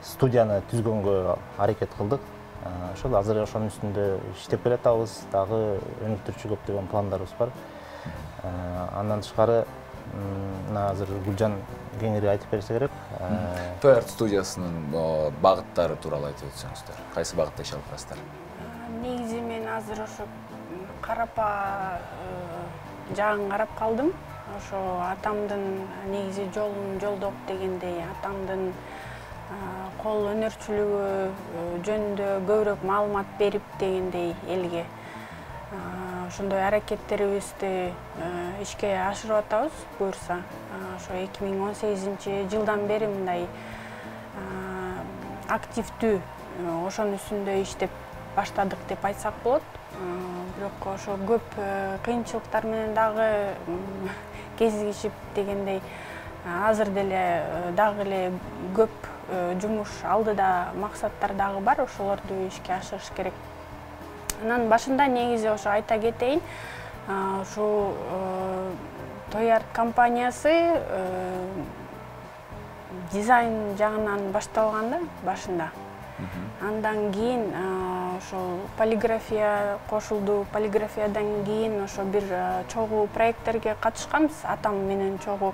студияны түзгөнгө аракет кылдык. Ошол азыр ошонун үстүндө иштеп келатабыз, дагы өнүктүрчү көптөгөн пландарыбыз бар. Андан тышкары азыр Гүлжан кеңири айтып берсе керек. Той Арт студиясынын багыттары тууралуу айтып өтсөңүздөр. Кайсы багытта иш алып жатасыздар? Негизи мен азыр ошо карапа жагын карап калдым. Ошо атамдын негизи жолун жолдоп дегендей, атамдын кол өнөрчүлүгү жөнүндө көбүрөөк маалымат берип дегендей элге. Ошондой аракеттерибизди ишке ашырып атабыз буюрса. Ошо 2018-жылдан бери мындай активдүү ошонун үстүндө иштеп баштадык деп айтсак болот. Бирок ошо көп кыйынчылыктар менен дагы кезигишип дегендей азыр деле дагы эле көп жумуш алдыда, максаттар дагы бар, ошолорду ишке ашырыш керек. Анан башында негизи ошо айта кетейин, ушу Той Арт компаниясы дизайн жагынан башталган да башында. Андан кийин ошол полиграфия кошулду. Полиграфиядан кийин ошо бир чогуу проекттерге катышканбыз атам менен чогуу.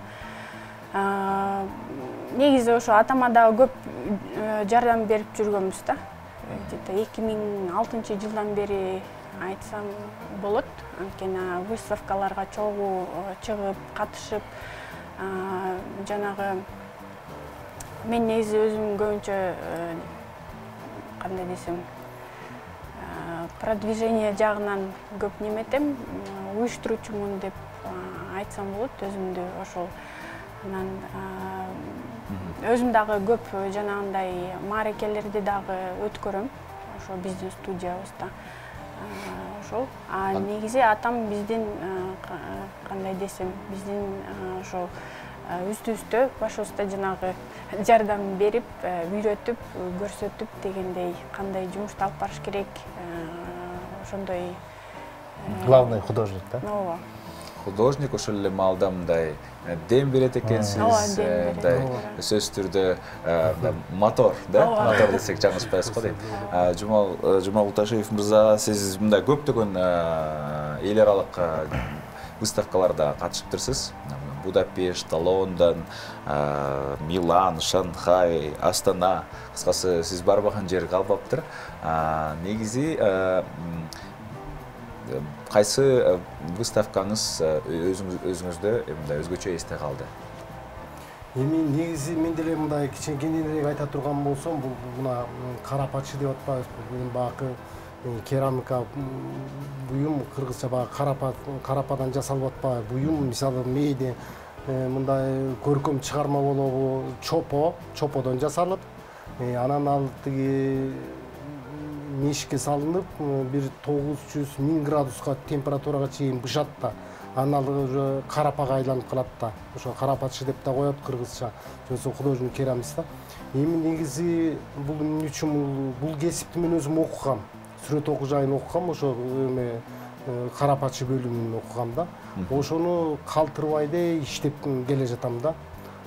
Негизи ошо атама дагы көп жардам берип жүргөнбүз да. Где-то 2006-жылдан бери айтсам болот. Анткени выставкаларга чогуу чыгып, катышып, жанагы мен негизи өзүм көбүнчө кандай десем, продвижение жагынан көп неметем, уюштуруучумун деп айтсам болот өзүмдү ошол. Анан өзүм дагы көп жанагындай маарекелерди дагы өткөрөм, ошо биздин студиябызда. Ошол. Негизи атам биздин кандай десем, биздин ошо үстү-үстө башыбызда жанагы жардам берип, үйрөтүп, көрсөтүп дегендей кандай жумушту алып барыш керек, ошондой главный художник да? Ооба. Художник ошол эле маалда мындай дем берет экенсиз, мындай сөзсүз түрдө мотор, да? Мотор десек жаңылышпайбыз го дейм. Жумал Уташиев мырза, сиз мындай көптөгөн эл аралык выставкаларда катышыптырсыз. Будапешт, Лондон, Милан, Шанхай, Астана. Кыскасы сиз барбаган жер калбаптыр. Негизи кайсы выставкаңыз өзүңүздө мындай өзгөчө эсте калды? Эми негизи мен деле мындай кичинекейинен айта турган болсом, бул мына карапачы деп атпайбызбы? Менин багы керамика буюм, кыргызча багы карападан жасалып атпайбы? Буюм, мисалы мээде мындай көркөм чыгарма болобу, чоподон жасалып, анан ал тиги мешикке салынып, бир 900-1000 градуска температурага чейин бышат да. Анан ал уже карапага айланып калат да. Ошо карапатчы деп да коет кыргызча. Жөнсү художник керамист да. Эми негизи бул эмне үчүн бул кесипти мен өзүм окугам. Сүрөт окуужайын окугам, ошо эме карапатчы бөлүмүн окугам да. Ошону калтырбай эле иштеп келе жатам да.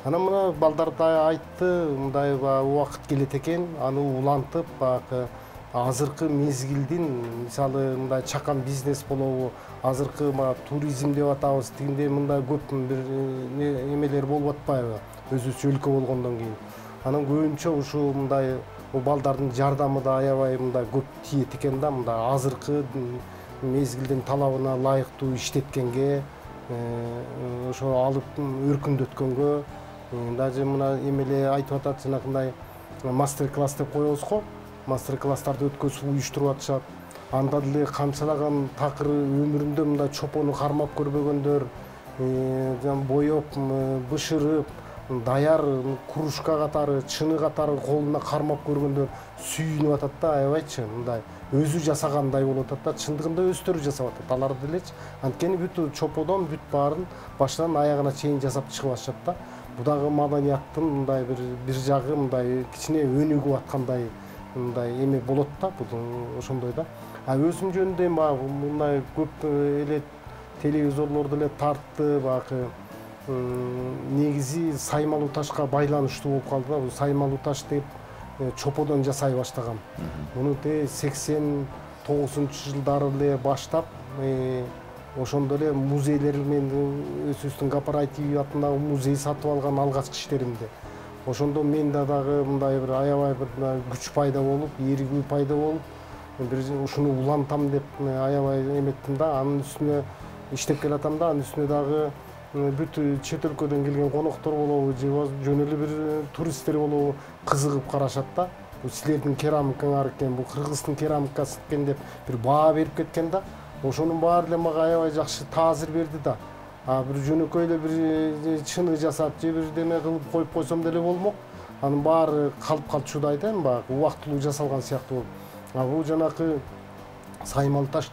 Анан мына балдар да айтты, мындай убакыт келет экен, аны улантып, баягы азыркы мезгилдин, мисалы мындай чакан бизнес болобу, азыркы туризм деп атабыз, тигинде мындай көп бир эмелер болуп атпайбы, өзүбүзчө өлкө болгондон кийин. Анан көбүнчө ушул мындай балдардын жардамы да аябай мындай көп тиет экен да, мындай азыркы мезгилдин талабына ылайыктуу иштеткенге, ошо алып өркүндөткөнгө, даже мына эмеле айтып атат, жанагындай мастер-класс деп коебуз го. Мастер-класстарды өткөзүп уюштуруп атышат. Анда деле канчалаган такыр өмүрүндө мындай чопону кармап көрбөгөндөр, боеп, бышырып, даяр кружка катары, чыны катары колуна кармап көргөндөр сүйүнүп атат да, аябайчы, мындай өзү жасагандай болуп атат да, чындыгында өздөрү жасап атат. Алар делечи, анткени бүт чоподон бүт баарын башынан аягына чейин жасап чыгып атышат да. Бу дагы маданияттын мындай бир жагы мындай кичине өнүгүп аткандай мындай эме болот да, бул ошондой да. Өзүм жөнүндө мындай көп эле телевизорлорду эле тартты, багы негизи саймалуу ташка байланыштуу болуп калды да. Бул саймалуу таш деп чоподон жасай баштагам. Муну 89-жылдары эле баштап, ошондо эле музейлер менен өзүбүздүн кооператив атындагы музей сатып алган алгачкы иштеримде. Ошондо мен дагы мындай бир аябай бир күч пайда болуп, эригүү пайда болуп, бир ушуну улантам деп аябай эметтим да. Анын үстүнө иштеп келатам да, анын үстүнө дагы бүт чет өлкөдөн келген коноктор болобу, же жөн эле бир туристтер болобу кызыгып карашат да. Бул силердин керамикаңар экен, бул кыргыздын керамикасы экен деп бир баа берип кеткен да. Ошонун баары эле мага аябай жакшы таасир берди да. Бир жөнөкөй эле бир чыны жасап, же бир деме кылып коюп койсом деле болмок. Анын баары калыпка чыдай да, баягы убактылуу жасалган сыяктуу болуп. Бул жанакы саймалуу таш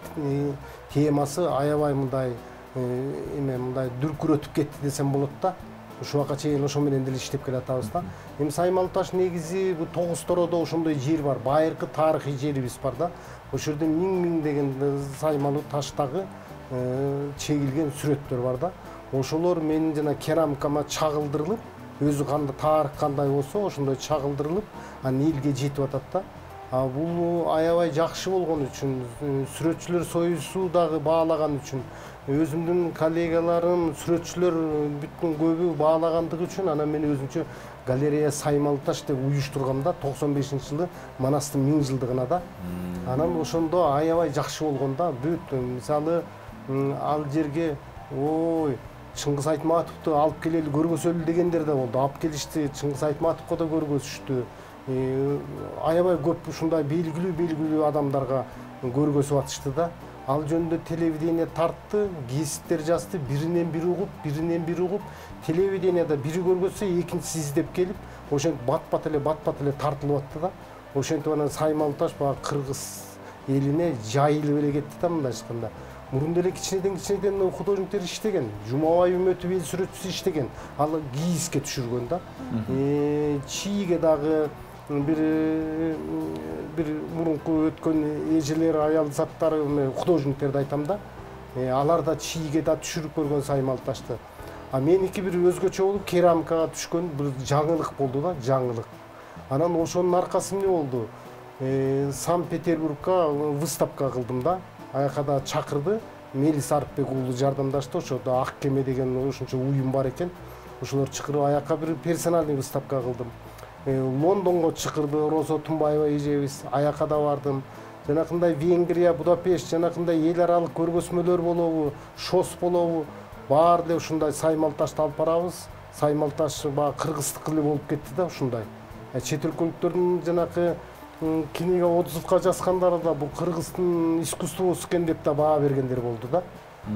темасы аябай мындай эме мындай дүркүрөтүп кетти десем болот да. Ушул убакка чейин ошо менен деле иштеп келатабыз да. Эми саймалуу таш негизи бул Тогуз Тородо ошондой жер бар, байыркы тарыхый жерибиз бар да. Ошол жерде миң деген саймалуу таштагы чегилген сүрөттөр бар да. Ошолор менин жана керамикама чагылдырылып, өзү кандай тарых кандай болсо ошондой чагылдырылып, анан элге жетип атат да. Бул аябай жакшы болгон үчүн, сүрөтчүлөр союзу дагы баалаган үчүн, өзүмдүн коллегаларым, сүрөтчүлөр бүткүн көбү баалагандыгы үчүн анан мен өзүмчө галерея Саймал Таш деп уюштургам да 95-жылы Манастын 1000 жылдыгына да. Анан ошондо аябай жакшы болгон да. Бүт мисалы ал жерге ой Чыңгыз Айтматовду алып келели көргөзөлү дегендер да болду. Алып келишти, Чыңгыз Айтматовго да көргөзүштү. Аябай көп ушундай белгилүү адамдарга көргөзүп атышты да. Ал жөнүндө телевидение тартты, гезиттер жазды, биринен бири угуп, телевидениеда бири көргөзсө, экинчиси издеп келип, ошентип бат-бат эле тартылып атты да. Ошентип анан Саймал Таш баягы кыргыз элине жайылып эле кетти да мындай айтканда. Мурун эле кичинеден художниктер иштеген, Жумабай Үмөтов эл сүрөтчүсү иштеген, ал гийиске түшүргөн да. Чийге дагы бир мурунку өткөн эжелер, аял заттары, художниктерди айтам да. Алар да чийге да түшүрүп көргөн Саймал Ташты. Меники бир өзгөчө болуп керамикага түшкөн бир жаңылык болду да, жаңылык. Анан ошонун аркасы эмне болду? Санкт-Петербургга выставка кылдым да. Аяка да чакырды, Мелис Арыпбек уулу жардамдашты, ошодо Ак кеме деген ошончо уюм бар экен. Ошолор чакырып аяка бир персональный выставка кылдым. Лондонго чакырды Роза Тумбаева эжебиз, аяка да бардым. Жанакындай Венгрия, Будапешт, жанакындай эл аралык көргөзмөлөр болобу, шос болобу, баары эле ушундай Саймал Ташты алып барабыз. Саймал Таш баягы кыргыздык эле болуп кетти да ушундай. Чет өлкөлүктөрдүн жанакы Книга Отзывка жазгандары да бул кыргыздын искусствосу экен деп да баа бергендер болду да.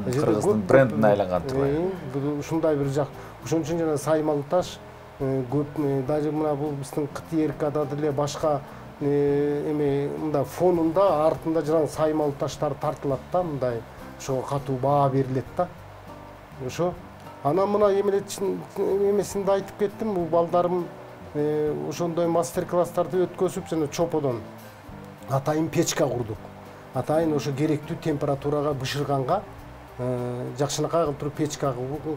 Кыргыздын брендине айланган турбайбы? Ушундай бир жак. Ошон үчүн жана Саймал Таш көп даже мына бул биздин КТРКда деле башка эме мындай фонунда артында жана Саймал Таштар тартылат да мындай. Ошого катуу баа берилет да. Ошо. Анан мына эмесинде айтып кеттим, бул балдарым ошондой мастер-класстарды өткөзүп жана чоподон атайын печка курдук. Атайын ошо керектүү температурага бышырганга жакшынакай кылып туруп печка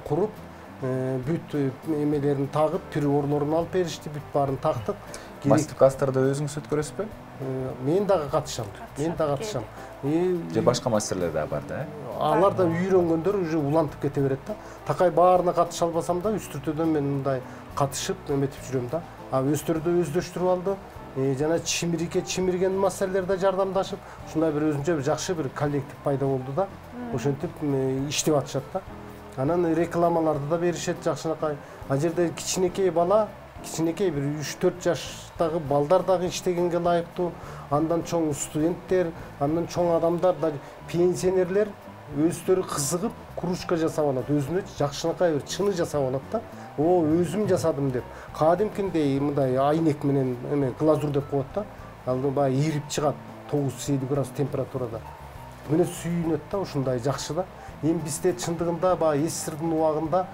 куруп, бүт эмелерин тагып, приборлорун алып беришти, бүт баарын тактык. Мастер-класстарда өзүңүз өткөрөсүзбү? Мен дагы катышам. Же башка мастерлер да бар да? Алар да үйрөнгөндөр уже улантып кете берет да. Такай баарына катыша албасам да, үстүртөдөн мен мындай катышып эметип жүрөм да. Өстөрдө өздөштүрүп алды. Жана чимирген мастерлер да жардамдашып, ушундай бир өзүнчө бир жакшы бир коллектив пайда болду да. Ошентип иштеп атышат да. Анан рекламаларды да беришет жакшынакай. А жерде кичинекей бала, кичинекей бир 3-4 жаштагы балдар дагы иштегенге ылайыктуу. Андан чоң студенттер, андан чоң адамдар да пенсионерлер өздөрү кызыгып кружка жасап алат, өзүнө жакшынакай бир чыны жасап алат да. Өзүм жасадым деп. Кадимкиндей мындай айнек менен глазур деп коет да. Ал баягы ирип чыгат 9-7 градус температурада. Мына сүйүнөт да, ушундай жакшы да. Эми бизде чындыгында баягы СССРдын убагында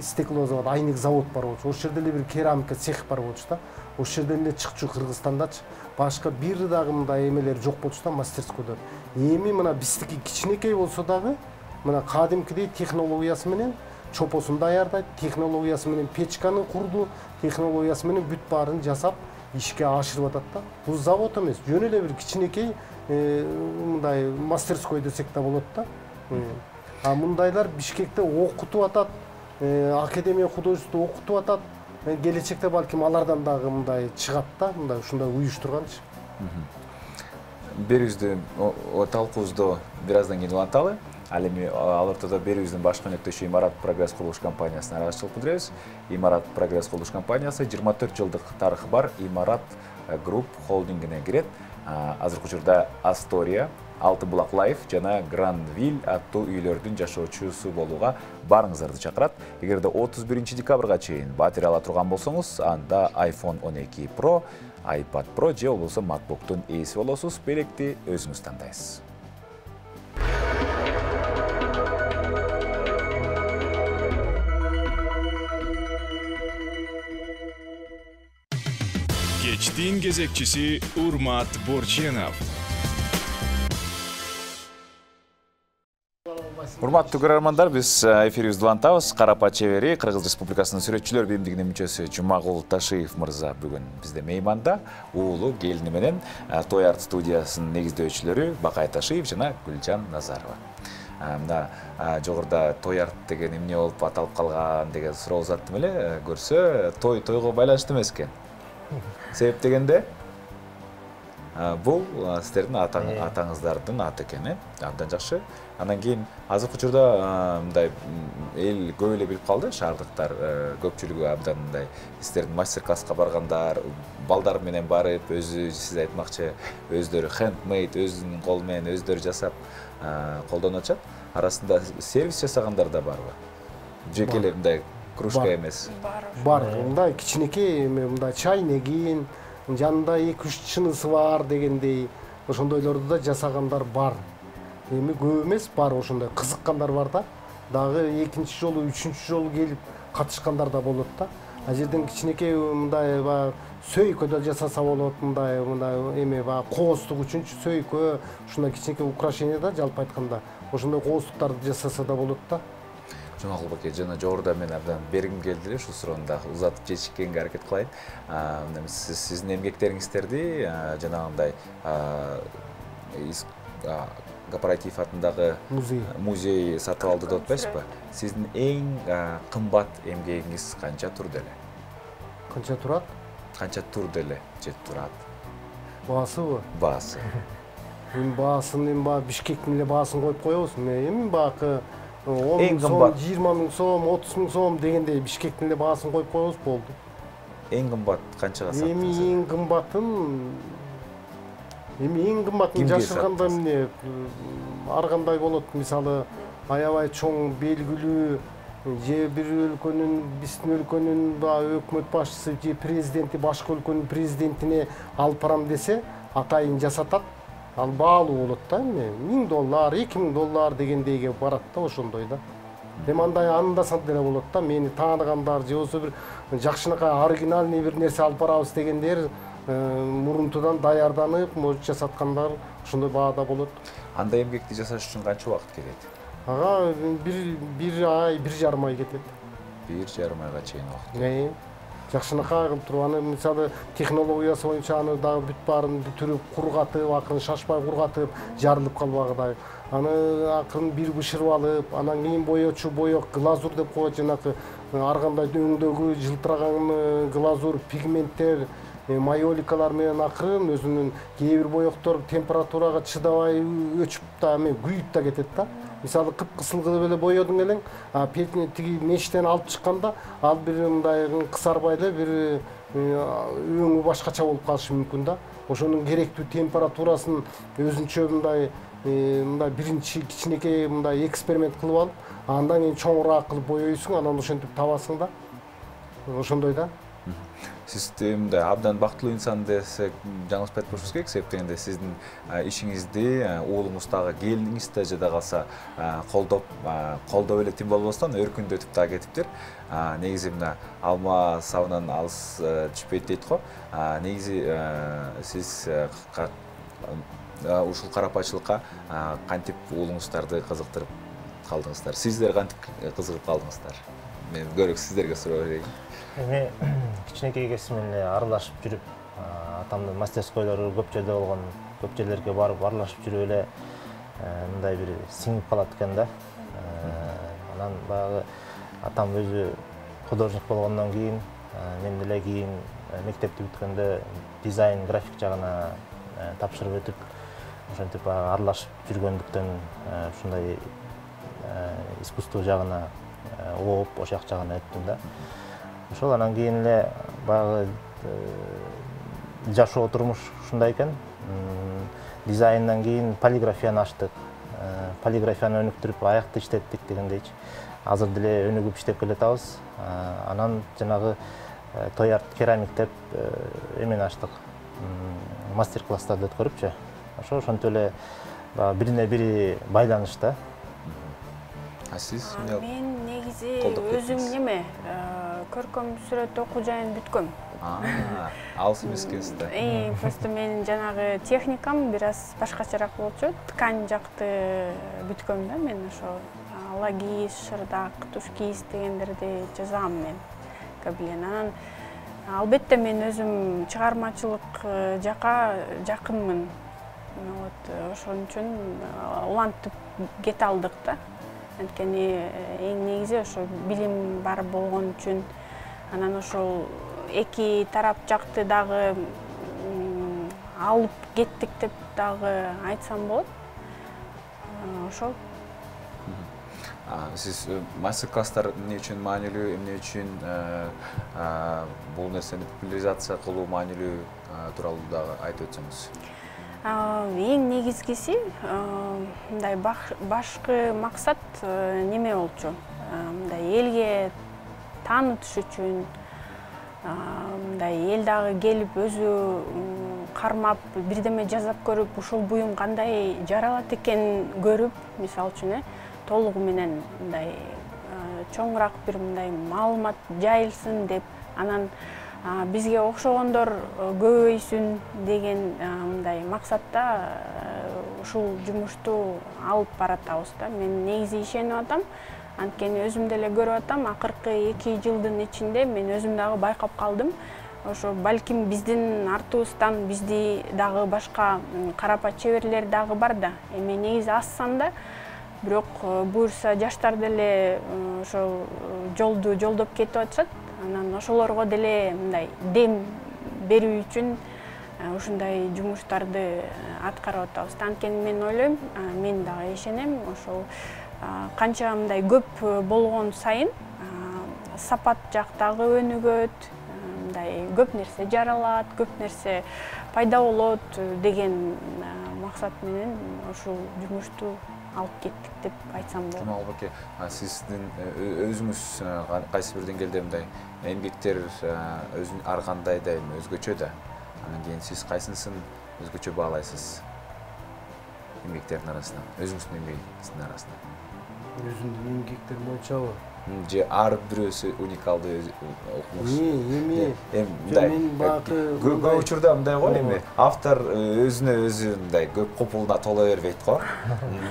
стеклозавод, айнек завод бар болчу. Ошол жерде эле бир керамика цех бар болчу да. Ошол жерден эле чыкчу Кыргызстандачы. Башка бир дагы мындай эмелер жок болчу да, мастерскойлор. Эми мына биздики кичинекей болсо дагы мына кадимкидей технологиясы менен чопосун даярдайт, технологиясы менен печканы курду, технологиясы менен бүт баарын жасап ишке ашырып атат да. Бул завод эмес, жөн эле бир кичинекей мындай мастерской десек да болот да. А мындайлар Бишкекте окутуп атат, Академия художества окутуп атат. Келечекте балким алардан дагы мындай чыгат да, мындай ушундай уюштурганчы. Берүүбүздү талкуубузду бир аздан кийин уланталы. Ал эми ал ортодо берүүбүздүн башкы өнөктөшү Имарат Прогресс курулуш компаниясына аралашчылык билдиребиз. Имарат Прогресс курулуш компаниясы 24 жылдык тарыхы бар Имарат Групп холдингине кирет. Азыркы учурда Астория, Алты Булак Лайф жана Грандвиль аттуу үйлөрдүн жашоочусу болууга баарыңыздарды чакырат. Эгерде 31 декабрга чейин батирей ала турган болсоңуз, анда iPhone 12 Pro, iPad Pro же болбосо MacBook'тун ээси болосуз. Белекти өзүңүз тандайсыз. Кечтин кезекчиси Урмат Борченов. Урматтуу көрөрмандар, биз эфирибизди улантабыз. Карапа чебери Кыргыз Республикасынын сүрөтчүлөр биримдигинин мүчөсү Жумагул Ташиев мырза бүгүн бизде мейманда. Уулу, келини менен Той арт студиясынын негиздөөчүлөрү Бакай Ташиев жана Гүлжан Назарова. Мына жогоруда той арт деген эмне болуп аталып калган деген суроо узаттым эле. Көрсө, тойго байланыштуу эмес экен. Себеп дегенде бул сиздердин атаңыздардын аты экен, абдан жакшы. Андан кийин азыркы учурда мындай эл көп эле билип калды, шаардыктар көпчүлүгү абдан мындай сиздердин мастер-класска баргандар, балдар менен барып, өзү сиз айтмакчы, өздөрү хендмейд, өзүнүн колу менен өздөрү жасап колдонуп атышат. Арасында сервис жасагандар да барбы? Жекелеп мындай кружка эмес. Бар. Мындай кичинекей мындай чай негин, жанында 2-3 чынысы бар дегендей, ошондойлорду да жасагандар бар. Эми көп эмес, бар ошондой кызыккандар бар да. Дагы экинчи жолу, үчүнчү жолу келип катышкандар да болот да. А жерден кичинекей мындай сөйкө да жасаса болот, мындай эме кооздук үчүнчү сөйкө, ушундай кичинекей украшение да жалпы айтканда. Ошондой кооздуктарды жасаса да болот да. Жумагул баке, жана жогоруда мен абдан бергим келди эле, ушул суроону да узатып жечишкенге аракет кылайын. Сиздин эмгектериңиздерди жанагындай корпоратив атындагы музей сатып алды деп атпайсызбы? Сиздин эң кымбат эмгегиңиз канча турду эле? Канча турат? Канча турду эле же турат? Баасыбы? Баасы. Эми баасын Бишкектин эле баасын коюп коебуз. Эми баакы 10 сом, 20 000 сом, 30 000 сом дегендей Бишкектин эле баасын коюп коебуз болду. Эң кымбат канчага саттыңыз? Эми эң кымбатын жашырганда эмне ар кандай болот. Мисалы, аябай чоң белгилүү же бир өлкөнүн, биздин өлкөнүн өкмөт башчысы же президенти башка өлкөнүн президентине алып барам десе, атайын жасатат. Ал баалуу болот да, эми $1000, $2000 дегендейге барат да, ошондой да. Эми андай анда-санда деле болот да, мени тааныгандар же болсо бир жакшынакай оригинальный бир нерсе алып барабыз дегендер мурунтудан даярданып, может жасаткандар ошондой баада болот. Андай эмгекти жасаш үчүн канча убакыт кетет? Ага, бир ай, 1,5 ай кетет. 1,5 айга чейин убакыт. Жакшынакай кылып туруп, аны мисалы технологиясы боюнча аны дагы бүт баарын бүтүрүп, кургатып, акырын шашпай кургатып, жарылып калбагыдай. Аны акырын бир бышырып алып, анан кийин боечу боек, глазур деп коет, жанакы ар кандай өңдөгү жылтыраган глазур, пигменттер, майоликалар менен акырын өзүнүн кээ бир боектор температурага чыдабай өчүп да, күйүп да кетет да. Мисалы кыпкысыл кылып эле боёдуң элең, тиги мештен алып чыкканда, ал бир мындай кысарбай эле бир өңү башкача болуп калышы мүмкүн да. Ошонун керектүү температурасын өзүнчө мындай биринчи кичинекей мындай эксперимент кылып алып, андан кийин чоңураак кылып боёйсуң, анан ошентип табасың да. Ошондой да. Сиз мындай абдан бактылуу инсан десек жаңылышпай айтпашыбыз керек, себеп дегенде сиздин ишиңизди уулуңуз дагы, келиниңиз да жада калса колдоп эле тим болбостон өркүндөтүп дагы кетиптир. Негизи мына алма сабынан алыс түшпөйт дейт го. Негизи сиз ушул карапачылыкка кантип уулуңуздарды кызыктырып калдыңыздар? Сиздер кантип кызыгып калдыңыздар? Мен көрөк сиздерге суроо берейин. Эми кичинекей кезимден эле аралашып жүрүп, атамдын мастерскойлору көп жерде болгон, көп жерлерге барып аралашып жүрүп эле мындай бир сиңип калат экен да. Анан баягы атам өзү художник болгондон кийин, мен деле кийин мектепти бүткөндө дизайн, график жагына тапшырып өтүп, ошентип аралашып жүргөндүктөн ушундай искусство жагына ооп, ошол жагына өттүм да. Ошол анан кийин эле баягы жашоо турмуш ушундай экен. Дизайндан кийин полиграфияны ачтык. Полиграфияны өнүктүрүп аякты иштеттик дегендейчи. Азыр деле өнүгүп иштеп келатабыз. Анан жанагы той арт керамик деп эмени ачтык. Мастер-класстарды өткөрүпчү. Ошентип эле бирине бири байланышта. Мен негизи өзүм неме көркөм сүрөт окуу жайын бүткөм. Алыс эмес экенсиз да. Просто менин жанагы техникам бир аз башкачараак болчу. Ткань жакты бүткөм да мен ошо лагиз, шырдак, тушкиз дегендерди жазам мен кабилен. Анан албетте мен өзүм чыгармачылык жака жакынмын. Ошон үчүн улантып кете алдык да. Анткени эң негизи ошо билим бар болгон үчүн анан ошол эки тарап жакты дагы алып кеттик деп дагы айтсам болот. Ошол. Сиз мастер-класстар эмне үчүн маанилүү, эмне үчүн бул нерсени популяризация кылуу маанилүү тууралуу дагы айтып өтсөңүз. Эң негизгиси мындай башкы максат неме болчу. Мындай элге таанытыш үчүн, мындай эл дагы келип өзү кармап, бирдеме жасап көрүп, ушул буюм кандай жаралат экен көрүп, мисалы үчүн, толугу менен мындай чоңураак бир мындай маалымат жайылсын деп, анан бизге окшогондор көбөйсүн деген мындай максатта ушул жумушту алып баратабыз да. Мен негизи ишенип атам. Анткени өзүм деле көрүп атам, акыркы 2 жылдын ичинде мен өзүм дагы байкап калдым. Ошо балким биздин артыбыздан бизди дагы башка карапа чеберлер дагы бар да. Эми негизи аз санда, бирок буюрса жаштар деле ошол жолду жолдоп кетип атышат. Анан ошолорго деле мындай дем берүү үчүн ушундай жумуштарды аткарып атабыз. Анткени мен ойлойм, мен дагы ишенем, ошол канча мындай көп болгон сайын сапат жактагы өнүгөт, мындай көп нерсе жаралат, көп нерсе пайда болот деген максат менен ушул жумушту алып кеттик деп айтсам болот. Жумал баке, сиздин өзүңүз кайсы бир деңгээлде мындай эмгектер өзүн ар кандай да өзгөчө да. Анан кийин сиз кайсынысын өзгөчө баалайсыз эмгектердин арасынан, өзүңүздүн эмгегиңиздин арасынан? Өзүмдүн эмгектер боюнчабы? Же ар бирөөсү уникалдуу окумуш. Мен бакы көп учурда мындай го, эми автор өзүнө өзү мындай көп купулуна тола бербейт го.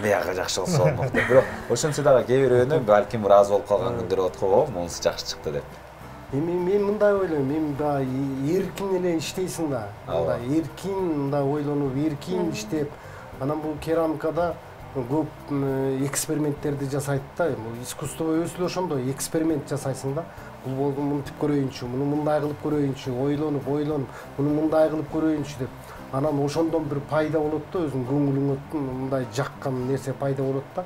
Биягы жакшы болсо болмок деп. Бирок ошентсе дагы кээ бирөөнө балким ыраазы болуп калган күндөр болот го, мунусу жакшы чыкты деп. Эми мен мындай ойлойм, мен да эркин эле иштейсиң да. Мындай эркин, мындай ойлонуп, эркин иштеп, анан бул керамикада көп эксперименттерди жасайт да. Искусство өзү эле ошондой эксперимент жасайсың да. Бул болду мынтип көрөйүнчү, муну мындай кылып көрөйүнчү, ойлонуп, муну мындай кылып көрөйүнчү деп. Анан ошондон бир пайда болот да, өзүң көңүлүңө мындай жаккан нерсе пайда болот да.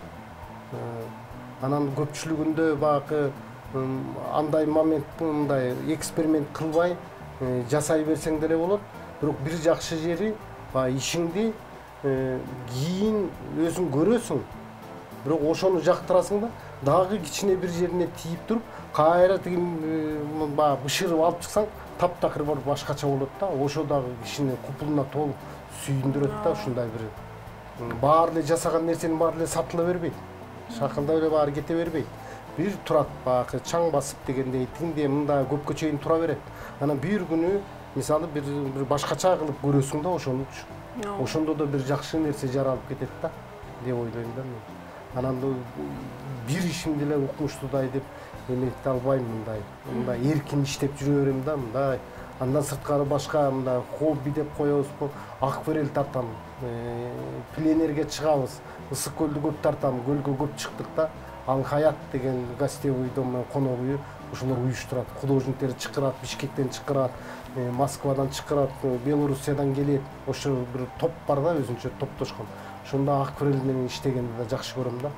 Анан көпчүлүгүндө багы андай момент мындай эксперимент кылбай жасай берсең деле болот. Бирок бир жакшы жери ишиңди кийин өзүң көрөсүң. Бирок ошону жактырасың да, дагы кичине бир жерине тийип туруп, кайра тиги бышырып алып чыксаң, таптакыр болуп башкача болот да. Ошо дагы кишини купулуна толуп сүйүндүрөт да, ушундай бир баары эле жасаган нерсенин баары эле сатыла бербейт. Шакылдап эле баары кете бербейт. Бир турат багы чаң басып дегендей, тигиндей мындай көпкө чейин тура берет. Анан бир күнү мисалы бир башкача кылып көрөсүң да ошонучу. Ошондо да бир жакшы нерсе жаралып кетет да, деп ойлойм да мен. Анан бир ишимди эле укмуштуудай деп эмете албайм, мындай эркин иштеп жүрө берем да, мындай. Андан сырткары башка мындай хобби деп коебузбу, акварель тартам, пленерге чыгабыз, ысык көлдү көп тартам, көлгө көп чыктык да. Ал Хаят деген гостевой дом конок үйү, ошолор уюштурат, художниктер чакырат, Бишкектен чакырат, Москвадан чакырат, Белоруссиядан келет. Ошо бир топ бар да, өзүнчө топтошкон. Ошондо акварель менен иштегенди да жакшы көрөм да.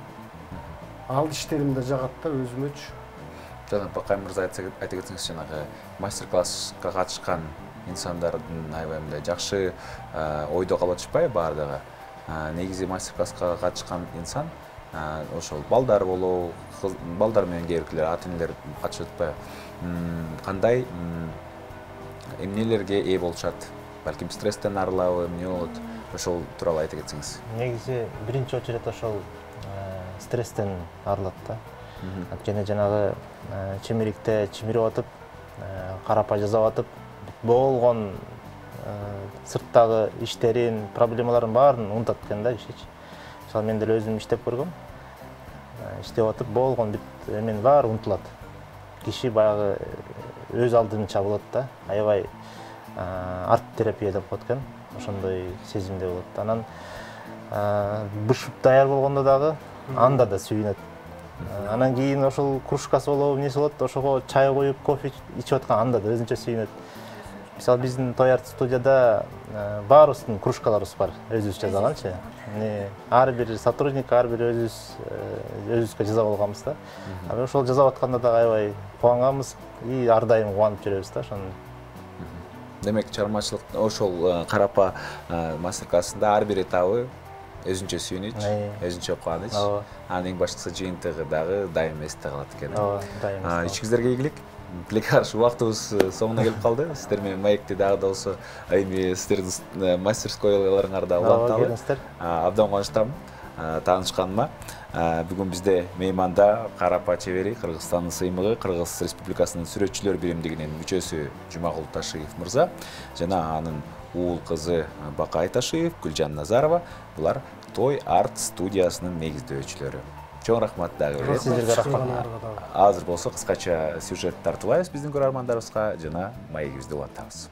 Ал иштерим да жагат да өзүмөчү. Жана Бакай мырза айта кетсеңиз, жанагы мастер-класска катышкан инсандардын аябай мындай жакшы ойдо калып атышпайбы баардыгы? Негизи мастер-класска катышкан инсан ошол балдар болобу, балдар менен кээ ата энелер катышып атпайбы? Кандай эмнелерге ээ болушат? Балким стресстен арылабы, эмне болот? Ошол тууралуу айта кетсеңиз. Негизи биринчи очередь ошол стресстен арылат да. Анткени жанагы чемерикте чимирип атып, карапа жасап атып, болгон сырттагы иштерин, проблемаларын баарын унутат экен да кишичи. Мисалы мен деле өзүм иштеп көргөм. Иштеп атып болгон бүт эменин баары унутулат. Киши баягы өз алдынча болот да, аябай арт терапия деп коет экен. Ошондой сезимде болот. Анан бышып даяр болгондо дагы анда да сүйүнөт. Анан кийин ошол кружкасы болобу, эмнеси болот, ошого чай коюп, кофе ичип аткан анда да өзүнчө сүйүнөт. Мисалы биздин той арт студияда баарыбыздын кружкаларыбыз бар, өзүбүз жасаганчы. Ар бир сотрудник, ар бир өзүбүзгө жасап алганбыз да. Ошол жасап атканда да аябай кубанганбыз и ар дайым кубанып жүрөбүз да ошону. Демек чыгармачылык ошол карапа мастер-классында ар бир этабы өзүнчө сүйүнүч, өзүнчө кубаныч. Анын эң баштысы жыйынтыгы дагы дайым эсте калат экен. Дайым. Ичиңиздерге ийгилик. Тилекке каршы убактыбыз соңуна келип калды. Сиздер менен маекти дагы да болсо эми сиздердин мастерскойлоруңарда уланталы. Абдан кубанычтамын таанышканыма. Бүгүн бизде мейманда карапа чебери, Кыргызстандын сыймыгы, Кыргыз Республикасынын сүрөтчүлөр биримдигинин мүчөсү Жумагул Ташиев мырза жана анын уул кызы Бакай Ташиев, Гүлжан Назарова. Булар Той арт студиясынын негиздөөчүлөрү. Чоң рахмат дагы. Сиздерге рахмат. Азыр болсо кыскача сюжет тартуулайбыз биздин көрөрмандарыбызга жана маегибизди улантабыз.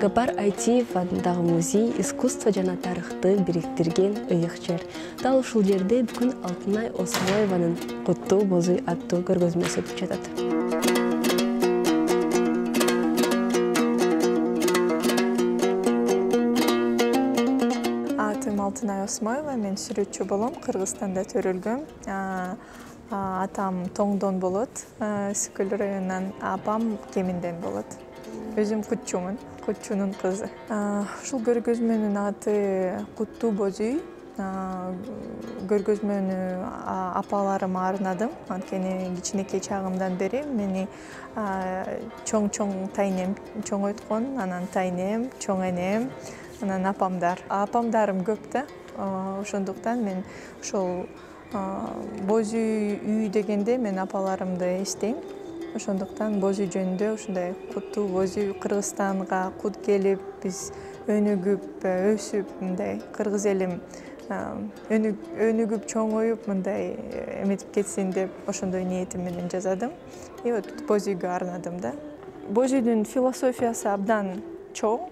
Гапар Айтиев атындагы музей искусство жана тарыхты бириктирген ыйык жер. Дал ушул жерде бүгүн Алтынай Осмоеванын Куттуу бозуй аттуу көргөзмөсү өтүп жатат. Атым Алтынай Осмоева, мен сүрөтчү болом, Кыргызстанда төрөлгөм. Атам Тоңдон болот, Сүкүл районунан, апам Кеминден болот. Өзүм кутчумун, кутчунун кызы. Ушул көргөзмөнүн аты Куттуу бозуй. Көргөзмөнү апаларыма арнадым. Анткени кичинекей чагымдан бери мени чоң тайнем чоңойткон, анан тайнем, чоң энем, анан апамдарым көп да. Ошондуктан мен ошол бозуй үй дегенде мен апаларымды эстейм. Ошондуктан бозуй жөнүндө ушундай куттуу бозуй Кыргызстанга кут келип, биз өнүгүп, өсүп, мындай кыргыз элим өнүгүп, чоңоюп, мындай эметип кетсин деп ошондой ниетим менен жазадым. И вот бозуйга арнадым да. Бозуйдун философиясы абдан чоң.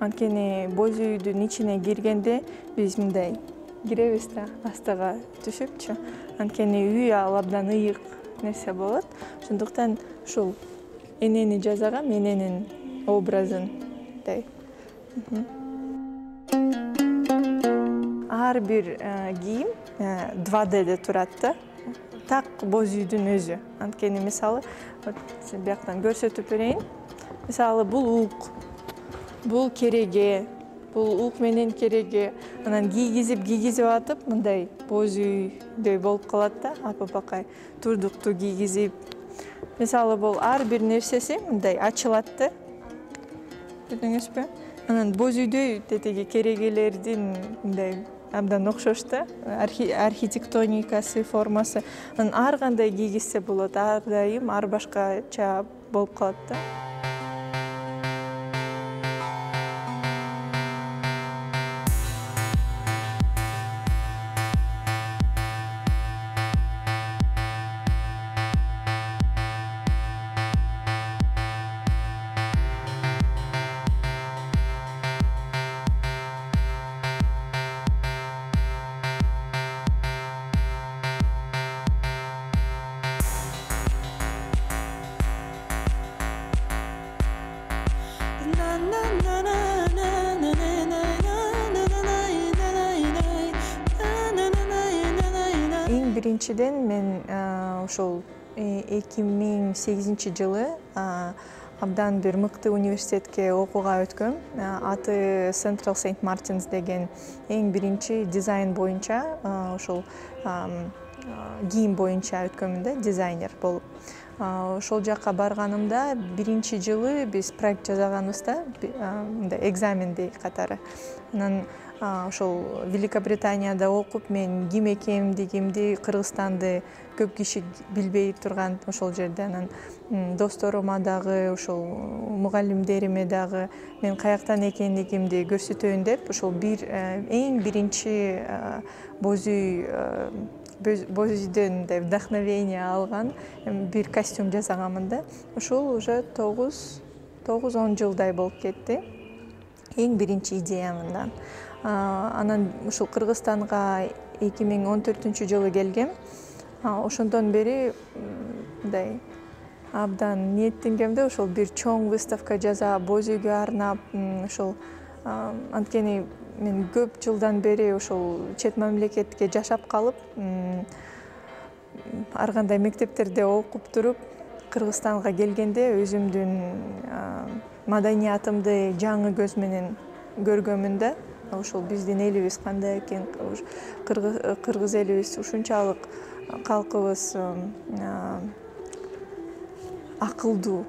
Анткени бозуйдун ичине киргенде биз мындай киребиз да, астыга түшүпчү. Анткени үй ал абдан ыйык нерсе болот. Ошондуктан ушул энени жасагам, эненин образын дай. Ар бир кийим 2D'де турат да. Так бозуйдун өзү. Анткени мисалы, бияктан көрсөтүп берейин. Мисалы бул ук, бул кереге, бул ук менен кереге, анан кийгизип атып, мындай бозуйдөй болуп калат да, апа-бакай турдукту кийгизип. Мисалы бул ар бир нерсеси мындай ачылат да. Көрдүңүзбү? Анан бозуйдөй тетеги керегелердин мындай абдан окшош да, архитектоникасы, формасы. Анан ар кандай кийгизсе болот, ар дайым ар башкача болуп калат да. биринчиден мен ошол 2008-жылы абдан бир мыкты университетке окууга өткөм. Аты Central Saint Martins деген эң биринчи дизайн боюнча, ошол кийим боюнча өткөмүн да, дизайнер болуп. Ошол жакка барганымда биринчи жылы биз проект жасаганбыз да, экзамендей катары. Анан ошол Великобританияда окуп мен ким экенимди, кимди, Кыргызстанды көп киши билбей турган ошол жерде. Анан досторума дагы, ошол мугалимдериме дагы мен каяктан экендигимди көрсөтөйүн деп, ошол эң биринчи бозүйдөн вдохновение алган бир костюм жасаганмын да. Ошол уже 9-10 жылдай болуп кетти. Эң биринчи идеямдан. Анан ушул Кыргызстанга 2014-жылы келгем. Ошондон бери мындай абдан ниеттенгем да, ошол бир чоң выставка жасап, боз үйгө арнап, ошол анткени мен көп жылдан бери ошол чет мамлекетке жашап калып, ар кандай мектептерде окуп туруп, Кыргызстанга келгенде өзүмдүн маданиятымды жаңы көз менен көргөмүн да. Ошол биздин элибиз кандай экен, кыргыз элибиз ушунчалык калкыбыз акылдуу.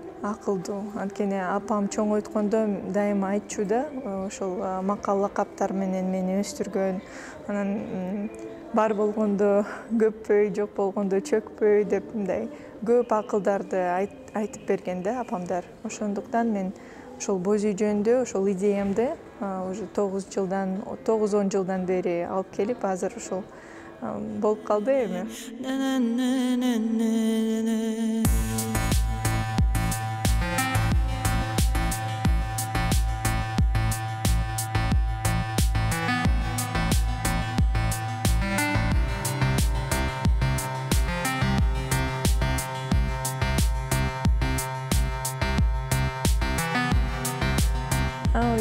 Анткени апам чоңойткондо дайыма айтчу да, ошол макал лакаптар менен мени өстүргөн. Анан бар болгондо көппөй, жок болгондо чөкпөй деп мындай көп акылдарды айтып берген да апамдар. Ошондуктан мен ошол боз үй жөнүндө ошол идеямды уже 9-10 жылдан бери алып келип, азыр ошол болуп калды эми.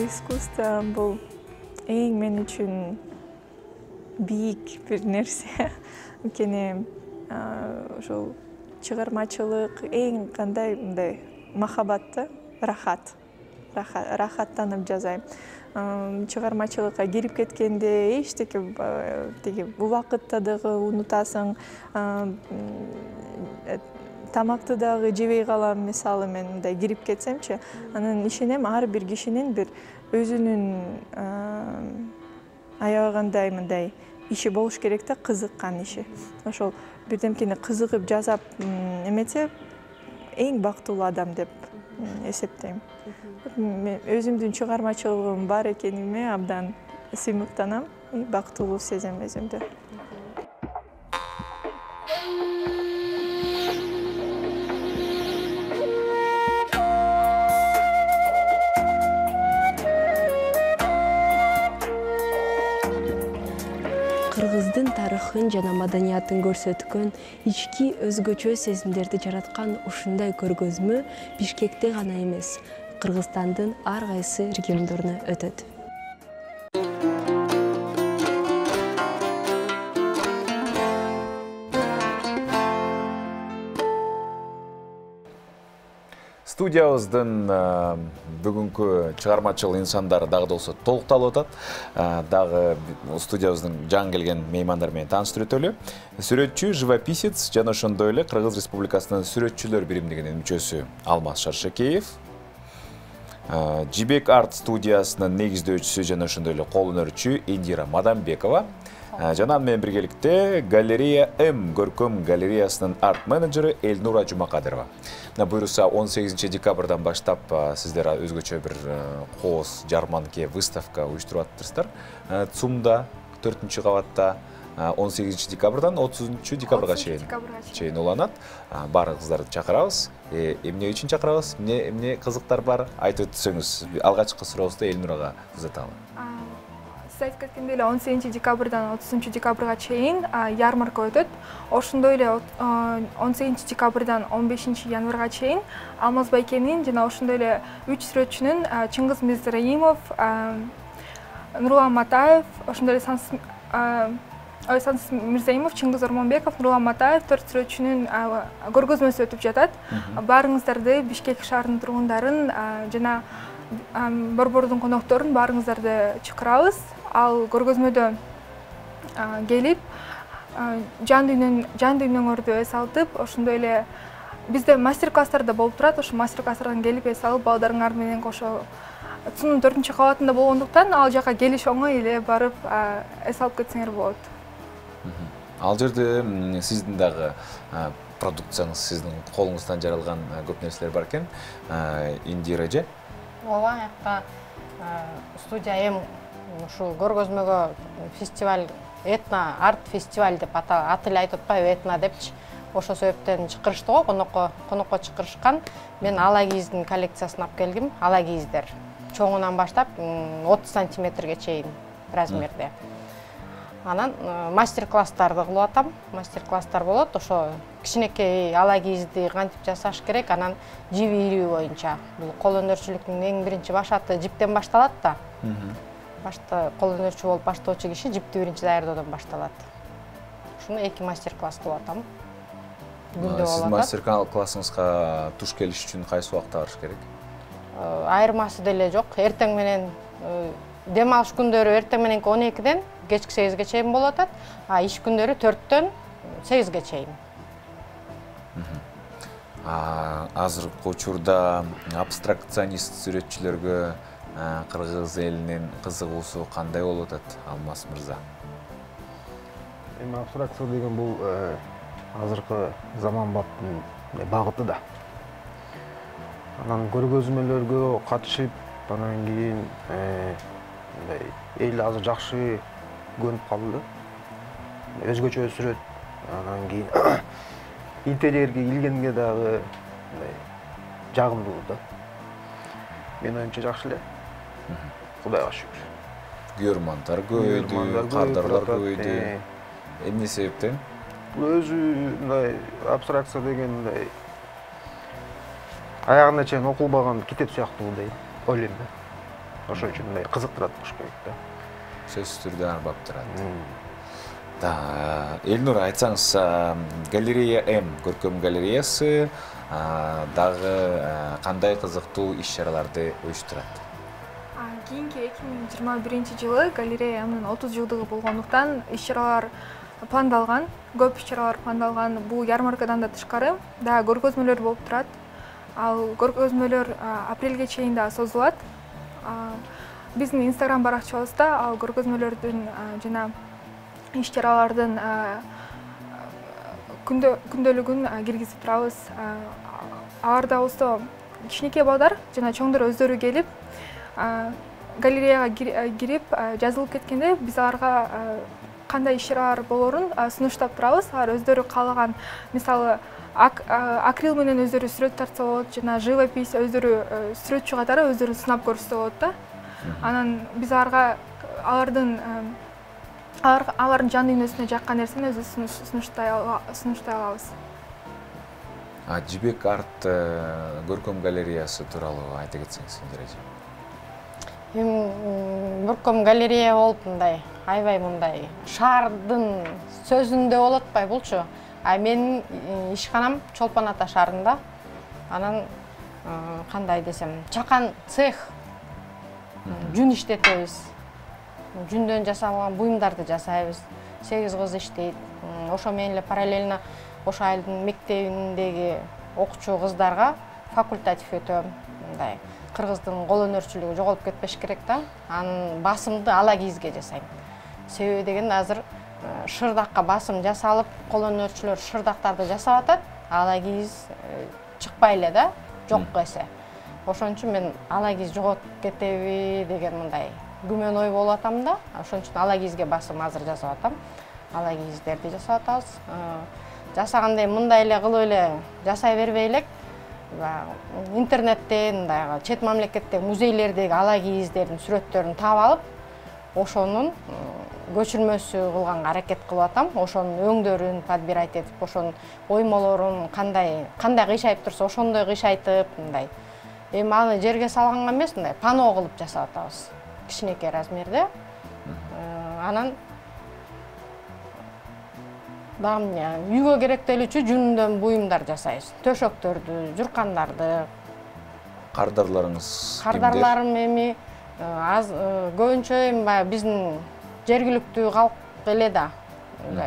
Искусство бул эң мен үчүн бийик бир нерсе. Анткени ошол чыгармачылык эң кандай мындай махабатты, рахаттанып жасайм. Чыгармачылыкка кирип кеткенде эчтеке убакытты дагы унутасың, тамакты дагы жебей калам, мисалы мен мындай кирип кетсемчи, анан ишенем ар бир кишинин бир өзүнүн аябагандай мындай иши болуш керек да, кызыккан иши. Ошол бирдемкени кызыгып жасап эметсе эң бактылуу адам деп эсептейм. Мен өзүмдүн чыгармачылыгым бар экениме абдан сыймыктанам, бактылуу сезем өзүмдү. Кыргыздын тарыхын жана маданиятын көрсөткөн, ички өзгөчө сезимдерди жараткан ушундай көргөзмө Бишкекте гана эмес, Кыргызстандын ар кайсы региондоруна өтөт. Студиябыздын бүгүнкү чыгармачыл инсандары дагы болсо толукталып атат. Дагы студиябыздын жаңы келген меймандар менен тааныштырып өтөлү. Сүрөтчү, живописец жана ошондой эле Кыргыз Республикасынын сүрөтчүлөр биримдигинин мүчөсү Алмаз Шаршекеев, Жибек арт студиясынын негиздөөчүсү жана ошондой эле кол өнөрчү Индира Мадамбекова, жана менен биргеликте Галерея М көркөм галереясынын арт менеджери Элнура Жумакадырова. Буюрса 18 декабрдан баштап сиздер өзгөчө бир кооз, жарманке, выставка уюштуруп атыптырсыздар. ЦУМда 4-кабатта 18 декабрдан 30 декабрга чейин уланат. Баарыңыздарды чакырабыз. Эмне үчүн чакырабыз? Эмне кызыктар бар? Айтып өтсөңүз. Алгачкы сурообузду Элнурага узаталы. Сиз айтып кеткендей эле 18 декабрдан 30 декабрга чейин ярмарка өтөт. Ошондой эле 18 декабрдан 15 январга чейин Алмаз Байкенин жана ошондой эле 3 сүрөтчүнүн Чыңгыз Мизраимов, Нурлан Матаев, ошондой эле Ойсанс Мирзаимов, Чыңгыз Ормонбеков, Нурлан Матаев 4 сүрөтчүнүн көргөзмөсү өтүп жатат. Баарыңыздарды Бишкек шаарынын тургундарын жана Борбордун конокторун баарыңыздарды чакырабыз. Ал көргөзмөдө келип жан дүйнөңөрдү эс алып, ошондой эле бизде мастер-класстар да болуп турат. Ошо мастер-класстардан келип эс алып, балдарыңар менен кошо Цунун 4-чү кабатында болгондуктан ал жака келиш оңой эле барып эс алып кетсеңер болот. Ал жерде сиздин дагы продукцияңыз, сиздин колуңуздан жаралган көп нерселер бар экен. Индира эже. Ооба, якта студия эм ушул көргөзмөгө фестиваль этно арт фестиваль деп аты эле айтып атпайбы, этно депчи. Ошо себептен чакырышты го, конокко чакырышкан. Мен ала кийиздин коллекциясын алып келдим. Ала кийиздер чоңунан баштап 30 сантиметрге чейин размерде. Анан мастер-класстарды кылып атам. Мастер-класстар болот. Ошо кичинекей ала кийизди кантип жасаш керек, анан жип ийрүү боюнча. Бул кол өнөрчүлүктүн эң биринчи башаты жиптен башталат да. Башта кол өнөрчү болуп баштоочу киши жипти биринчи даярдоодон башталат. Ушуну 2 мастер-класс кылып атам. Күндө болот. Сиз мастер-классыңызга туш келиш үчүн кайсы убакта барыш керек? Айырмасы деле жок. Эртең менен дем алыш күндөрү эртең мененки 12-ден кечки 8-ге чейин болуп атат, а иш күндөрү 4-төн 8-ге чейин. Азыркы учурда абстракционист сүрөтчүлөргө кыргыз элинин кызыгуусу кандай болуп атат, Алмаз мырза? Эми абстракция деген бул азыркы заманбаптын багыты да. Анан көргөзмөлөргө катышып, анан кийин эл азыр жакшы көнүп калды. Өзгөчө сүрөт, анан кийин интерьерге илгенге дагы жагымдуу да. Мен оюмча жакшы эле. Кудайга шүгүр. Көрөрмандар көбөйдү, кардарлар көбөйдү. Эмне себептен? Бул өзү мындай абстракция деген мындай аягына чейин окулбаган китеп сыяктуу дейм, ойлойм да. Ошон үчүн мындай кызыктырат болуш керек да. Сөзсүз түрдө арбап турат. Да, Элнур, айтсаңыз, галерея М көркөм галереясы дагы кандай кызыктуу иш-чараларды уюштурат? Кийинки 2021-жылы галерея М'нын 30 жылдыгы болгондуктан иш-чаралар пландалган, көп иш-чаралар пландалган. Бул ярмаркадан да тышкары да көргөзмөлөр болуп турат. Ал көргөзмөлөр апрелге чейин да созулат. Биздин Instagram баракчабызда ал көргөзмөлөрдүн жана иш-чаралардын күндөлүгүн киргизип турабыз. Аларда болсо кичинекей балдар жана чоңдор өздөрү келип, галереяга кирип жазылып кеткенде биз аларга кандай иш-чаралар болорун сунуштап турабыз. Алар өздөрү каалаган, мисалы акрил менен өздөрү сүрөт тартса болот, жана живопись өздөрү сүрөтчү катары өздөрү сынап көрүшсө болот да. Анан биз алардын жан дүйнөсүнө жаккан нерсени өзү сунуштай алабыз. Жибек арт көркөм галереясы тууралуу айта кетсеңиз, Индира. Көркөм галерея болуп мындай, аябай мындай шаардын сөзүндө болуп атпайбы булчу. Менин ишканам Чолпон Ата шаарында. Анан кандай десем, чакан цех, жүн иштетебиз. Жүндөн жасалган буюмдарды жасайбыз. 8 кыз иштейт. Ошо менен эле параллельно ошо айылдын мектебиндеги окуучу кыздарга факультатив өтөм. Мындай кыргыздын кол өнөрчүлүгү жоголуп кетпеш керек да. Анын басымды ала кийизге жасайм. Себеби деген азыр шырдакка басым жасалып, кол өнөрчүлөр шырдактарды жасап атат, ала кийиз чыкпай эле да, жок эсе. Ошон үчүн мен ала кийиз жоготуп кетеби деген мындай күмөн ой болуп атам да. Ошон үчүн ала кийизге басым азыр жасап атам. Ала кийиздерди жасап атабыз. Жасагандай мындай эле кылып эле жасай бербей элек. Интернеттен, мындайга чет мамлекеттеги музейлердеги ала кийиздердин сүрөттөрүн таап алып, ошонун көчүрмөсү кылганга аракет кылып атам. Ошонун өңдөрүн подбирать этип, ошонун оймолорун кандай кыйшайып турса, ошондой кыйшайтып, мындай. Эми аны жерге салганга эмес, мындай пано кылып жасап атабыз. Кичинекей размерде. Анан дагы үйгө керектелүүчү жүндөн буюмдар жасайбыз. Төшөктөрдү, журкандарды. Кардарларыңыз кимдер? Кардарларым эми көбүнчө эми биздин жергиликтүү калк эле да.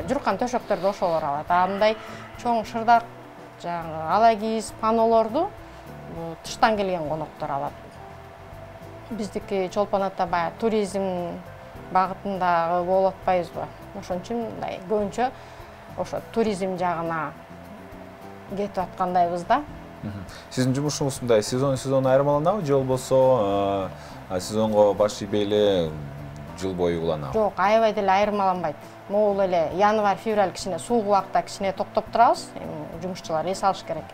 Журкан төшөктөрдү ошолор алат. Андай чоң шырдак, жаңы ала кийиз панолорду тыштан келген коноктор алат. Биздики Чолпон Ата баягы туризм багытындагы болуп атпайбызбы? Ошон үчүн мындай көбүнчө ошо туризм жагына кетип аткандайбыз да. Сиздин жумушуңуз мындай сезон айырмаланабы же болбосо сезонго баш ийбей эле жыл бою уланабы? Жок, аябай деле айырмаланбайт. Могул эле январь-февраль кичине суук убакта кичине токтоп турабыз. Эми жумушчулар эс алыш керек.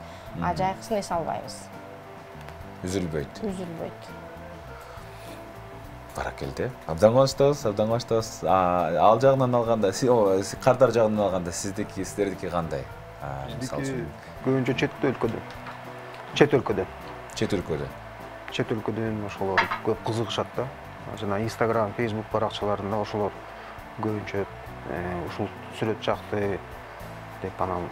Жайкысын эс албайбыз. Үзүлбөйт. Үзүлбөйт. Баракелде. Абдан кубанычтабыз. Ал жагынан алганда, кардар жагынан алганда сиздердики кандай? Биздики көбүнчө чет өлкөдөн ошолор көп кызыгышат да. Жана Instagram, Facebook баракчаларында ошолор көбүнчө ушул сүрөт жакты деп анан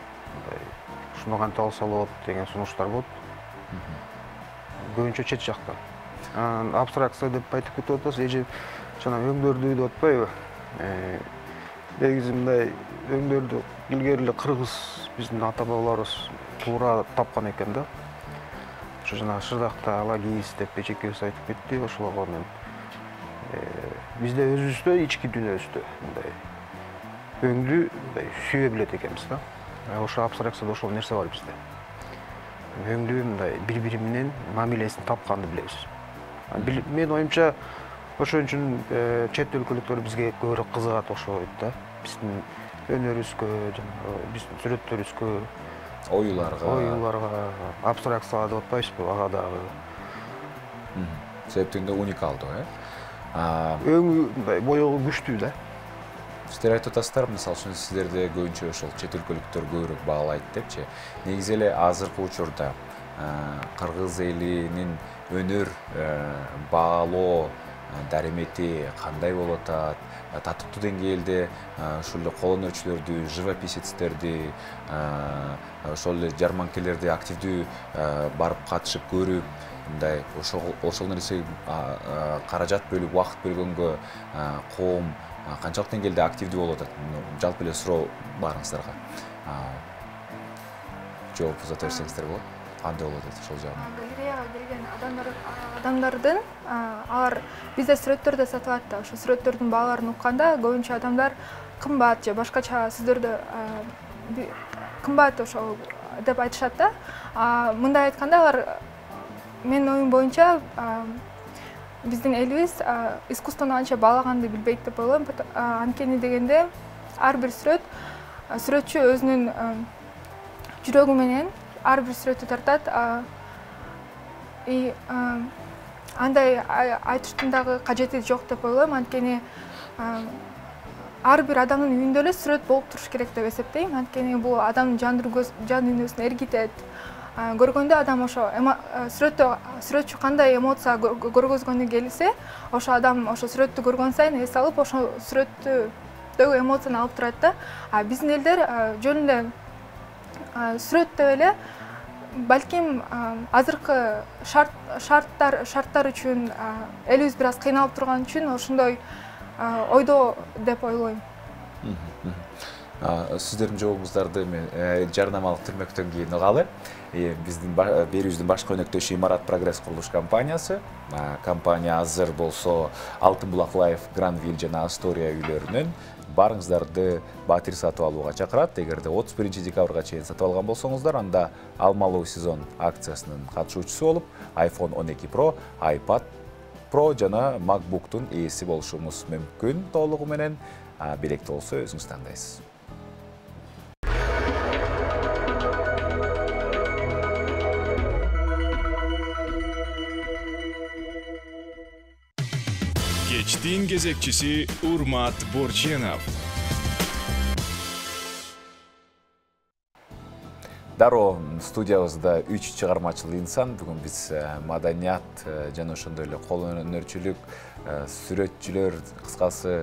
ушуну кантип алса болот деген сунуштар болот. Көбүнчө чет жактан. Абстракция деп айтып кетип атабыз, эже жана өңдөрдү деп атпайбы? Негизи мындай өңдөрдү илгери эле кыргыз биздин ата бабаларыбыз туура тапкан экен да. Ошо жана шырдакта ала кийиз деп эжекебиз айтып кетти, ошолорго мен бизде өзүбүздө ички дүйнөбүздө мындай өңдү мындай сүйө билет экенбиз да. Ошо абстракцияда ошол нерсе бар бизде. Өңдү мындай бири-бири менен мамилесин тапканды билебиз. Мен оюмча ошон үчүн чет өлкөлүктөр бизге көбүрөөк кызыгат ошойт да. Биздин өнөрүбүзгө, жана биздин сүрөттөрүбүзгө, оюларга, абстракция деп атпайбызбы, ага дагы. Себептен уникалдуу, Өңү мындай боёгу күчтүү да. Сиздер айтып атасыздар, мисалы үчүн сиздерде көбүнчө ошол чет өлкөлүктөр көбүрөөк баалайт депчи. Негизи эле азыркы учурда кыргыз элинин өнөр баалоо даремети кандай болуп атат? Татыктуу деңгээлде ошол эле кол өнөрчүлөрдү, живописецтерди, ошол эле жарманкелерди активдүү барып катышып көрүп, мындай ошол нерсе каражат бөлүп, убакыт бөлгөнгө коом канчалык деңгээлде активдүү болуп атат? Жалпы эле суроо баарыңыздарга. Жооп узата берсеңиздер болот. Кандай болуп атат ошол жагынан? Галереяга келген адамдардын алар бизде сүрөттөрдү сатылат да. Ошо сүрөттөрдүн бааларын укканда көбүнчө адамдар кымбат же башкача сөздөрдү кымбат ошо деп айтышат да. Мындай айтканда алар менин оюм боюнча биздин элибиз искусствону анча баалаганды билбейт деп ойлойм. Анткени дегенде ар бир сүрөтчү өзүнүн жүрөгү менен ар бир сүрөттү тартат. Андай айтыштын дагы кажети жок деп ойлойм. Анткени ар бир адамдын үйүндө эле сүрөт болуп туруш керек деп эсептейм. Анткени бул адамдын жан дүйнөсүн эргитет. Көргөндө адам ошо сүрөтчү кандай эмоция көргөзгөнү келсе, ошо адам ошо сүрөттү көргөн сайын эс алып, ошо сүрөттөгү эмоцияны алып турат да. Биздин элдер жөн эле сүрөт деп эле балким азыркы шарттар үчүн элибиз бир аз кыйналып турган үчүн ошондой ойдо деп ойлойм. Сиздердин жообуңуздарды мен жарнамалык түрмөктөн кийин угалы. Биздин берүүбүздүн башкы өнөктөшү Имарат Прогресс курулуш компаниясы. Компания азыр болсо Алтын Булак Лайф, Гранвиль жана Астория үйлөрүнөн барыңыздарды батир сатып алууга чакырат. Эгерде 31 декабрга чейин сатып алган болсоңуздар, анда алмалуу сезон акциясынын катышуучусу болуп, iPhone 12 Pro, iPad Pro жана MacBook'тун ээси болушуңуз мүмкүн толугу менен. Билекти болсо өзүңүз тандайсыз. Кечтин кезекчиси Урмат Борченов. Дароо студиябызда 3 чыгармачыл инсан. Бүгүн биз маданият жана ошондой эле кол өнөрчүлүк, сүрөтчүлөр, кыскасы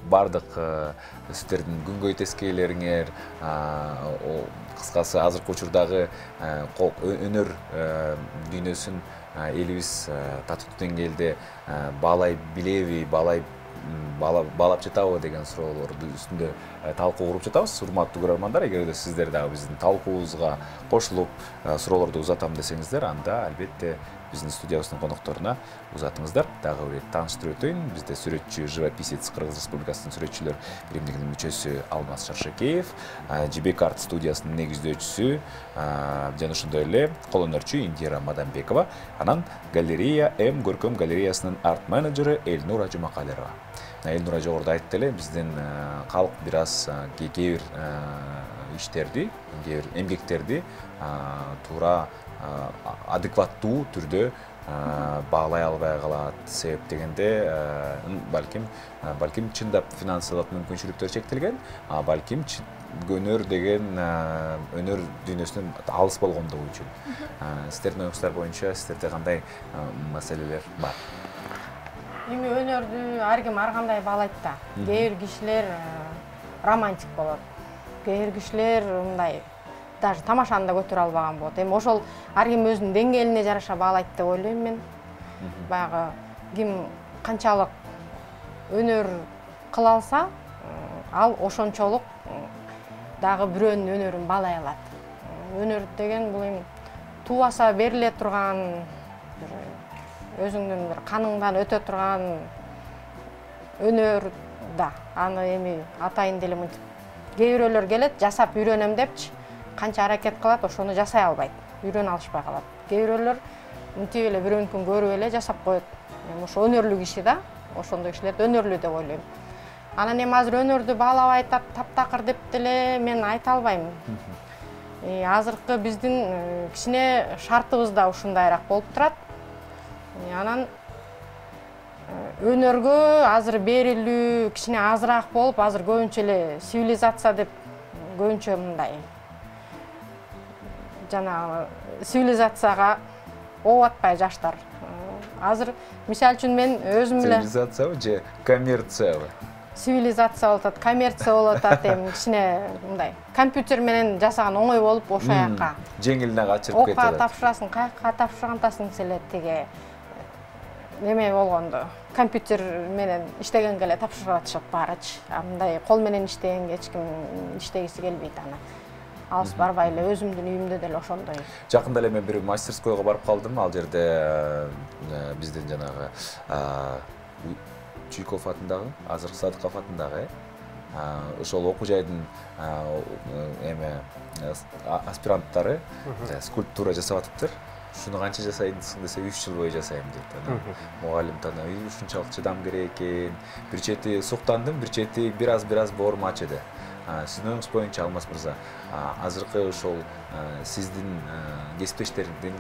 бардык сиздердин күнгөй тескейлериңер, кыскасы азыркы учурдагы өнөр дүйнөсүн элибиз татыктуу деңгээлде баалай билеби, баалап жатабы деген суроолордун үстүндө талкуу куруп жатабыз. Урматтуу көрөрмандар, эгерде сиздер дагы биздин талкуубузга кошулуп суроолорду узатам десеңиздер, анда албетте биздин студиябыздын конокторуна узатыңыздар. Дагы бир тааныштырып өтөйүн, бизде сүрөтчү, живописец, Кыргыз Республикасынын сүрөтчүлөр биримдигинин мүчөсү Алмаз Шаршакеев, Жибек арт студиясынын негиздөөчүсү жана ошондой эле колөнөрчү Индира Мадамбекова, анан галерея М көркөм галереясынын арт менеджери Элнура Жумакалерова. Элнура жогоруда айтты эле, биздин калк бир аз кээ бир иштерди, кээ бир эмгектерди туура адекваттуу түрдө баалай албай калат. Себеп дегенде балким чындап финансылык мүмкүнчүлүктөр чектелген, балким өнөр деген өнөр дүйнөсүнөн алыс болгондугу үчүн. Сиздердин оюңуздар боюнча сиздерде кандай маселелер бар? Эми өнөрдү ар ким ар кандай баалайт да. Кээ бир кишилер романтик болот. Кээ бир кишилер мындай даже тамашаны да көтөрө албаган болот. Эми ошол ар ким өзүнүн деңгээлине жараша баалайт деп ойлойм мен. Баягы ким канчалык өнөр кыла алса, ал ошончолук дагы бирөөнүн өнөрүн баалай алат. Өнөр деген бул эми туубаса бериле турган, өзүңдүн бир каныңдан өтө турган өнөр да. Аны эми атайын деле мынтип кээ бирөөлөр келет, жасап үйрөнөм депчи, канча аракет кылат, ошону жасай албайт, үйрөнө алышпай калат. Кээ бирөөлөр мынтип эле бирөөнүкүн көрүп эле жасап коет. Эми ошо өнөрлүү киши да, ошондой кишилерди өнөрлүү деп ойлойм. Анан эми азыр өнөрдү баалабай таптакыр деп деле мен айта албайм. Азыркы биздин кичине шартыбыз да ушундайраак болуп турат. Анан өнөргө азыр берилүү кичине азыраак болуп, азыр көбүнчө эле цивилизация деп көбүнчө мындай жана цивилизацияга ооп атпай жаштар. Азыр мисалы үчүн мен өзүм эле цивилизациябы же коммерциябы? Цивилизация болуп атат, коммерция болуп атат, эми кичине мындай компьютер менен жасаган оңой болуп ошол жака. Жеңилине качырып кетет. Окка тапшырасың, каяка тапшыргантасың силе тиги неме болгондо. Компьютер менен иштегенге эле тапшырып атышат баарычы. Мындай кол менен иштегенге эч ким иштегиси келбейт аны. Алыс барбай эле өзүмдүн үйүмдө деле ошондой. Жакында эле мен бир мастерскойго барып калдым. Ал жерде биздин жанагы Чуйков атындагы, азыр Садыков атындагы ошол окуу жайдын аспиранттары скульптура жасап атыптыр. Шуну канча жасайсың десе 3 жыл бою жасайм дейт. Мугалим тана ушунчалык чыдам керек экен. Бир чети суктандым, бир чети бир аз боорум ачыды. Сиздин оюңуз боюнча Алмаз мырза, азыркы ошол сиздин кесиптештериңиздин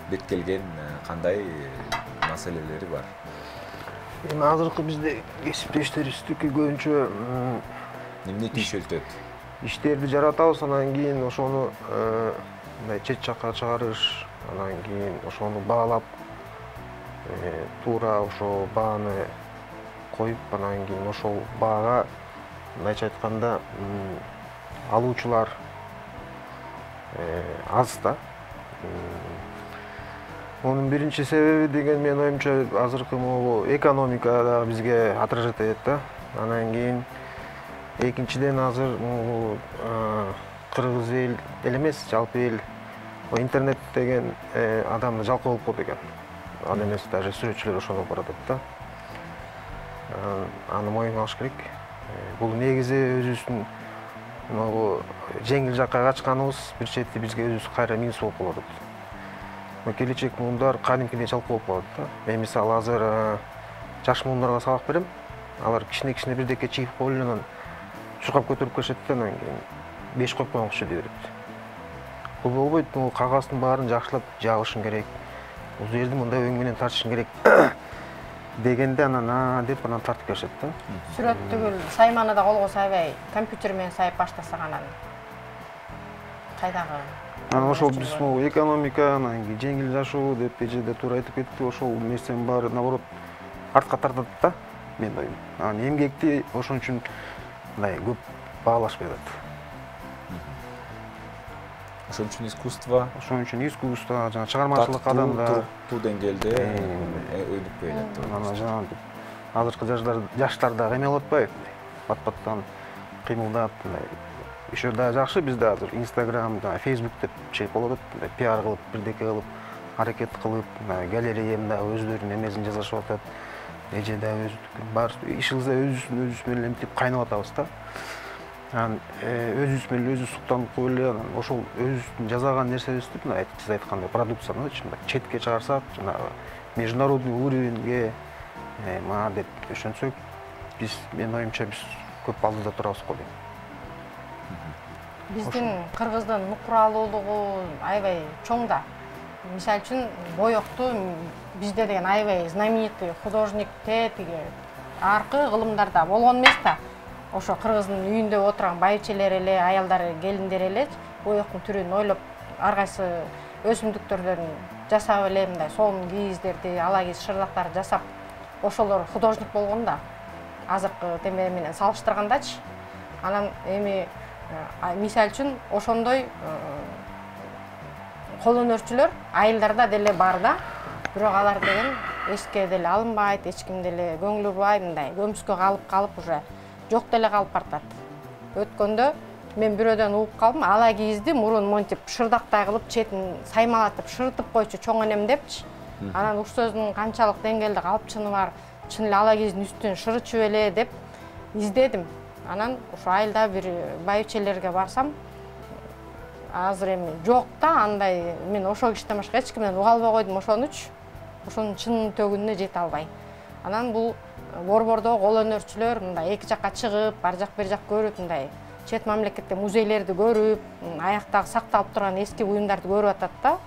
бет келген кандай маселелери бар? Эми азыркы бизде кесиптештерибиздики көбүнчө эмне тийшөлтөт? Иштерди жаратабыз, анан кийин ошону мындай чет жакка чыгарыш, анан кийин ошону баалап, туура ошол бааны коюп, анан кийин ошол баага мындайча айтканда алуучулар аз да. Onun birinci sebebi деген мен оюмча азыркы могу экономика дагы бизге отражать этет да. Анан кийин экинчиден азыр могу кыргыз эл эмес, жалпы эл интернет деген адамды жалкоо болуп калды экен. Ал эмес, даже сүрөтчүлөр ошону баратат да. Аны моюнга алыш керек. Бул негизи өзүбүздүн могу жеңил жакка качканыбыз бир чети бизге өзүбүз кайра минус болуп калат. Келечек муундар кадимкидей жалкоо болуп калат да. Мен мисалы азыр жаш муундарга сабак берем. Алар кичине бирдеке чыйып коюп анан чуркап көтөрүп келишет да, анан кийин 5 коюп койгончу дей берет. Бул болбойт, бул кагаздын баарын жакшылап жабышың керек. Бул жерди мындай өң менен тартышың керек дегенде анан деп анан тартып келишет да. Сүрөт түгүл, сайманы да колго сайбай, компьютер менен сайып баштасак анан кайдагы? Анан ошол биз экономика, анан жеңил жашоо деп эжеде туура айтып кетти. Ошол нерсенин баары наоборот артқа тартады да, мен ойым. Эмгекти ошон үчүн мындай көп баалашпай атат. Ошон үчүн искусство, жана чыгармачылык адамда туруктуу деңгээлде өнүкпөй атат. Азыркы жаштарда эме болуп атпайбы? Бат-баттан кыймылдап, еще да жакшы бизде азыр Instagram, Facebook деп чек болуп атат, пиар кылып, бирдеке кылып, аракет кылып, галереямда өздөрүнүн эмесин жазышып атат. Эже да өздүк бар, ишибизде өзүбүз менен эмтип кайнап атабыз да. Өзүбүз менен өзүбүз суктанып коюп эле, ошол өзүбүздүн жасаган нерсебизди, сиз айткандай продукцияны четке чыгарсак, жанагы международный уровеньге деп ишенсек, менин оюмча биз көп алдыда турабыз го дейм. Биздин кыргыздын нукуралуулугу аябай чоң да. Мисалы үчүн боёкту бизде деген аябай знаменитый художник тиги аркы кылымдарда болгон эмес да. Ошо кыргыздын үйүндө отурган байчелер эле, аялдары, келиндер эле боёктун түрүн ойлоп, ар кайсы өсүмдүктөрдөн жасап эле мындай сонун кийиздерди, ала кийиз шырдактарды жасап, ошолор художник болгон да. Азыркы теме менен салыштыргандачы. Анан эми мисалы үчүн ошондой кол өнөрчүлөр айылдарда деле бар да. Бирок алар деген эске деле алынбайт, эч ким деле көңүл бурбай, мындай көмүскө калып уже жок деле калып бартат. Өткөндө мен бирөөдөн угуп калдым, ала кийизди мурун монтип шырдактай кылып, четин саймалатып, шыртып койчу чоң энем депчи. Анан уш сөздүн канчалык деңгээлде калыпчыны бар, чын эле ала кийиздин үстүн шырычу эле деп издедим. Анан ошо айылда бир байчелерге барсам, азыр эми жок да, андай мен ошол кишиден башка эч кимден уга албай койдум ошонучу. Ошонун чын төгүнүнө жете албай. Анан бул борбордо кол өнөрчүлөр мындай эки жакка чыгып, ар жак бир жак көрүп, мындай чет мамлекетте музейлерди көрүп, аяктагы сакталып турган эски буюмдарды көрүп атат да.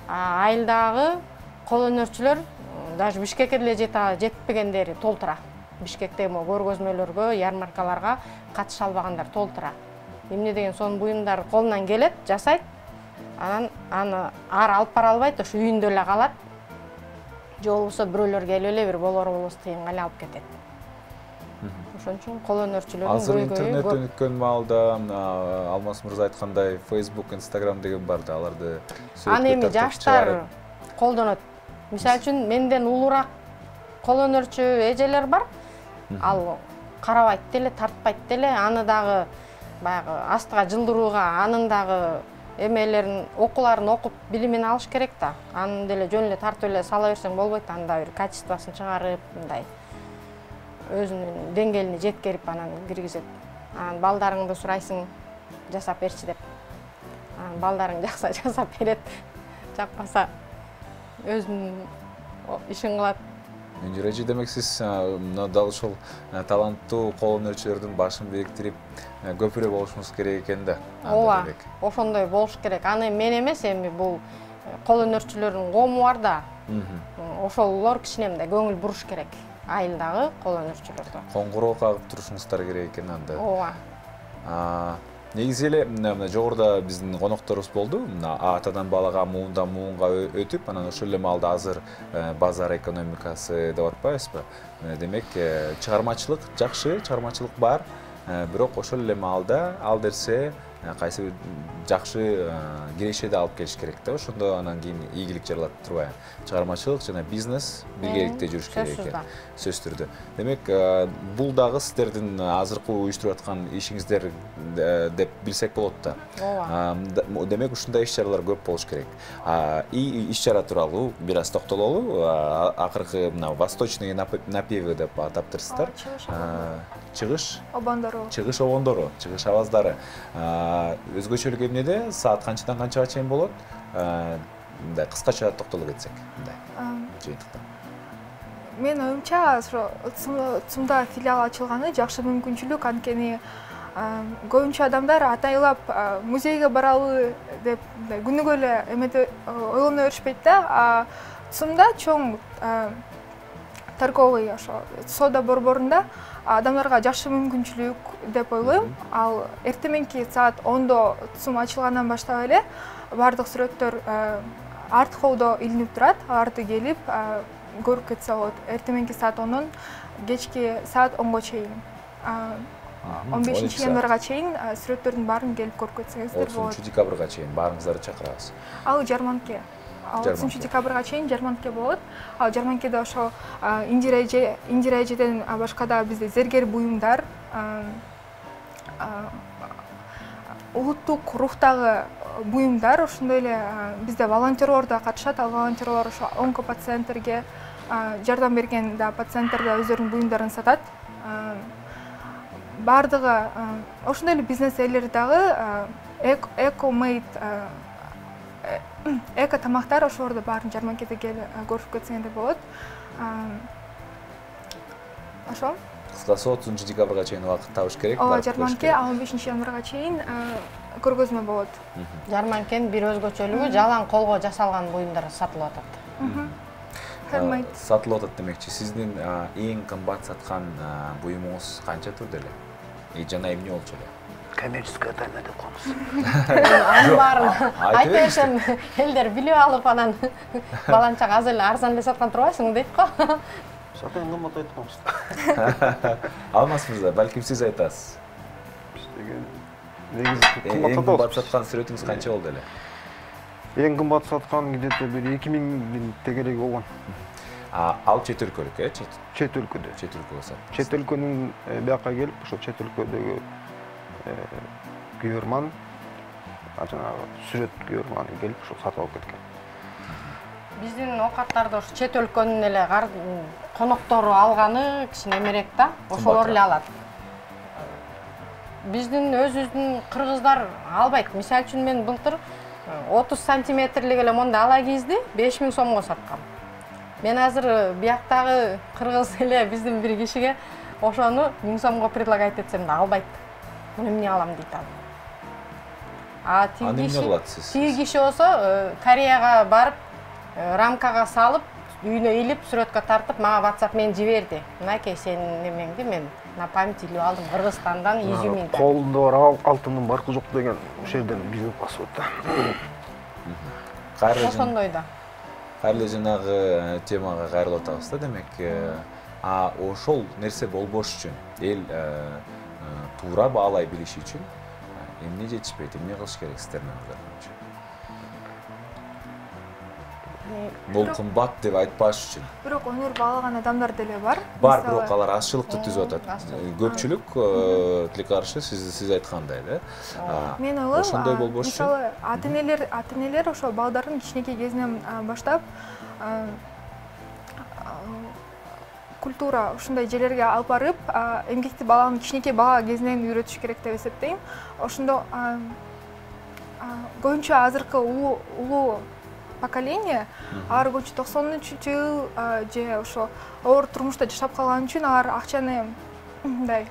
Айылдагы кол өнөрчүлөр даже Бишкекке деле жетпегендери толтура. Бишкекте көргөзмөлөргө, ярмаркаларга катыша албагандар толтура. Эмне деген сонун буюмдар колунан келет, жасайт. Анан аны ары алып бара албайт, ошо үйүндө эле калат. Же болбосо бирөөлөр келип эле бир болор-болбос тыйынга эле алып кетет. Ошон үчүн кол өнөрчүлөрдүн азыр интернет өнүккөн маалда Алмаз мырза айткандай Facebook, Instagram деген бар да, аларды аны эми жаштар колдонот. Мисалы үчүн менден улуураак кол өнөрчү эжелер бар. Ал карабайт деле, тартпайт деле, аны дагы баягы астыга жылдырууга, анын дагы эмелерин, окууларын окуп, билимин алыш керек да. Аны деле жөн эле тартып эле сала берсең болбойт, анда бир качествосын чыгарып, мындай өзүнүн деңгээлине жеткерип анан киргизет. Анан балдарыңды сурайсың, жасап берчи деп. Анан балдарың жакса жасап берет, жакпаса өзүнүн ишин кылат. Эже, демек сиз дал ушул таланттуу кол өнөрчүлөрдүн башын бириктирип көпүрө болушубуз керек экен да. Ооба, ошондой болуш керек. Аны мен эмес, эми бул кол өнөрчүлөрдүн коому бар да. Ошолор кичине мындай көңүл буруш керек айылдагы кол өнөрчүлөрдө. Коңгуроо кагып турушуңуздар керек экен анда. Ооба. Негизи эле жогоруда биздин конокторубуз болду. Атадан балага, муундан муунга өтүп, анан ошол эле маалда азыр базар экономикасы деп атпайбызбы? Демек, чыгармачылык жакшы, чыгармачылык бар, бирок ошол эле маалда ал нерсе кайсы бир жакшы кирешеди алып келиш керек да. Ошондо анан кийин ийгилик жаралат турбайбы? Чыгармачылык жана бизнес биргеликте жүрүш керек экен. Сөзсүз түрдө. Демек, бул дагы сиздердин азыркы уюштуруп аткан ишиңиздер деп билсек болот да. Ооба. Демек, ушундай иш-чаралар көп болуш керек. Иш-чара тууралуу бир аз токтололу. Акыркы мына восточный напевы деп атаптырсыздар. Чыгыш обондору. Чыгыш обондору, чыгыш абаздары. Өзгөчөлүк эмнеде? Саат канчадан канчага чейин болот? Мындай кыскача токтолуп кетсек, мындай. Жыйынтыктан. Мен оюмча, ошо ЦУМда филиал ачылганы жакшы мүмкүнчүлүк, анткени көбүнчө адамдар атайлап музейге баралы деп күнүгө эле эмете ойлоно беришпейт да. ЦУМда чоң торговый ошо соода борборунда адамдарга жакшы мүмкүнчүлүк деп ойлойм. Ал эртеменки саат 10-до ЦУМ ачылгандан баштап эле бардык сүрөттөр арт холлдо илинип турат. Аларды келип көрүп кетсе болот. Эртеменки саат 10-дон кечки саат 10-го чейин. 15 январга чейин сүрөттөрдүн баарын келип көрүп кетсеңиздер болот. 30 декабрга чейин баарыңыздарды чакырабыз. Ал жарманке. 30 декабрга чейин жарманке болот. Ал жарманкеде ошо Индира эжеден башка да бизде зергер буюмдар, улуттук рухтагы буюмдар, ошондой эле бизде волонтерлор да катышат. Ал волонтерлор ошо онкопациенттерге жардам берген да пациенттер да өздөрүнүн буюмдарын сатат. Бардыгы ошондой эле бизнес ээлери дагы эко-мейд эко тамактар ошолорду баарын жарманкеде келип көрүп кетсеңер болот. Ошо. Кыскасы 30 декабрга чейин убакыт табыш керек. Ооба, жарманке 15 январга чейин көргөзмө болот. Жарманкенин бир өзгөчөлүгү жалаң колго жасалган буюмдар сатылып атат. Сатылып атат демекчи. Сиздин эң кымбат саткан буюмуңуз канча турду эле? Жана эмне болчу эле? Коммерческая тайна деп коебуз. Анын баарын айта берсем элдер билип алып анан баланчак азыр эле арзан эле саткан турбайсың дейт го. Сатан кымбат айтканбыз. Алмаз мырза, балким сиз айтасыз. Эң кымбат саткан сүрөтүңүз канча болду эле? Эң кымбат саткан где-то бир 2000 тегереги болгон. Ал чет өлкөлүк, Чет өлкөдө. Чет өлкөгө саттыңыз. Чет өлкөнүн бияка келип, ошо чет өлкөдөгү күйөрман, жанагы сүрөт күйөрманы келип ошо сатып алып кеткен. Биздин оокаттарды ошо чет өлкөнүн эле коноктору алганы кичине эмерээк да, ошолор эле алат. Биздин өзүбүздүн кыргыздар албайт. Мисалы үчүн мен былтыр 30 сантиметрлик эле монда ала кийизди 5000 сомго саткам. Мен азыр бияктагы кыргыз эле биздин бир кишиге ошону 1000 сомго предлагать этсем да албайт. Муну эмне алам дейт ал. Тиги киши болсо Кореяга барып, рамкага салып, үйүнө илип, сүрөткө тартып, мага WhatsApp мен жиберди. Мынакей сенин немеңди мен на память илип алдым Кыргызстандан, Изюминен. Колунда бар алтындын баркы жок деген ошол жерден бизнес басып атты. Ошондой да. Кайрылы жанагы темага кайрылып атабыз да, демек, ошол нерсе болбош үчүн, эл туура баалай билиш үчүн эмне жетишпейт, эмне кылыш керек сиздердин назарыңызча? Бул кымбат деп айтпаш үчүн. Бирок өнөр баалаган адамдар деле бар. Бар, бирок алар азчылыкты түзүп атат. Көпчүлүк тилекке каршы сиз айткандай да. Мен ойлойм, ошондой болбош үчүн. Мисалы, ата-энелер ошо балдарын кичинекей кезинен баштап культура ушундай жерлерге алып барып, эмгекти баланы кичинекей бала кезинен үйрөтүш керек деп эсептейм. Ошондо көбүнчө азыркы улуу поколение, алар көбүнчө 90-жыл же ошо оор турмушта жашап калган үчүн алар акчаны мындай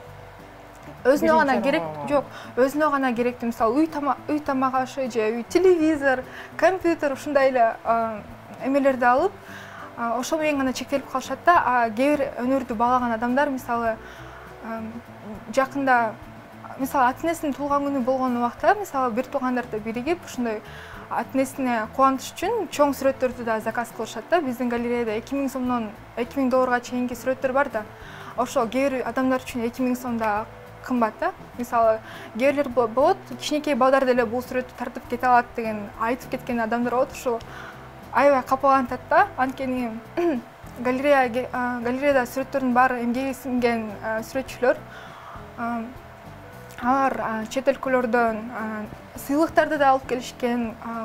өзүнө гана керек жок, өзүнө гана керектүү, мисалы үй тамак ашы же үй телевизор, компьютер ушундай эле эмелерди алып, ошо менен гана чектелип калышат да. Кээ бир өнөрдү баалаган адамдар мисалы жакында ата-энесинин туулган күнү болгон убакта мисалы бир туугандарды биригип ушундай ата-энесине кубаныч үчүн чоң сүрөттөрдү да заказ кылышат да. Биздин галереяда 2000 сомдон 2000 долларга чейинки сүрөттөр бар да. Ошо кээ бир адамдар үчүн 2000 сом да кымбат да. Мисалы кээ бирлер болот, кичинекей балдар деле бул сүрөттү тартып кете алат деген айтып кеткен адамдар болот. Ошо аябай капалантат да. Анткени галереяда сүрөттөрдүн баары эмгеги сиңген сүрөтчүлөр. Алар чет өлкөлөрдөн сыйлыктарды да алып келишкен,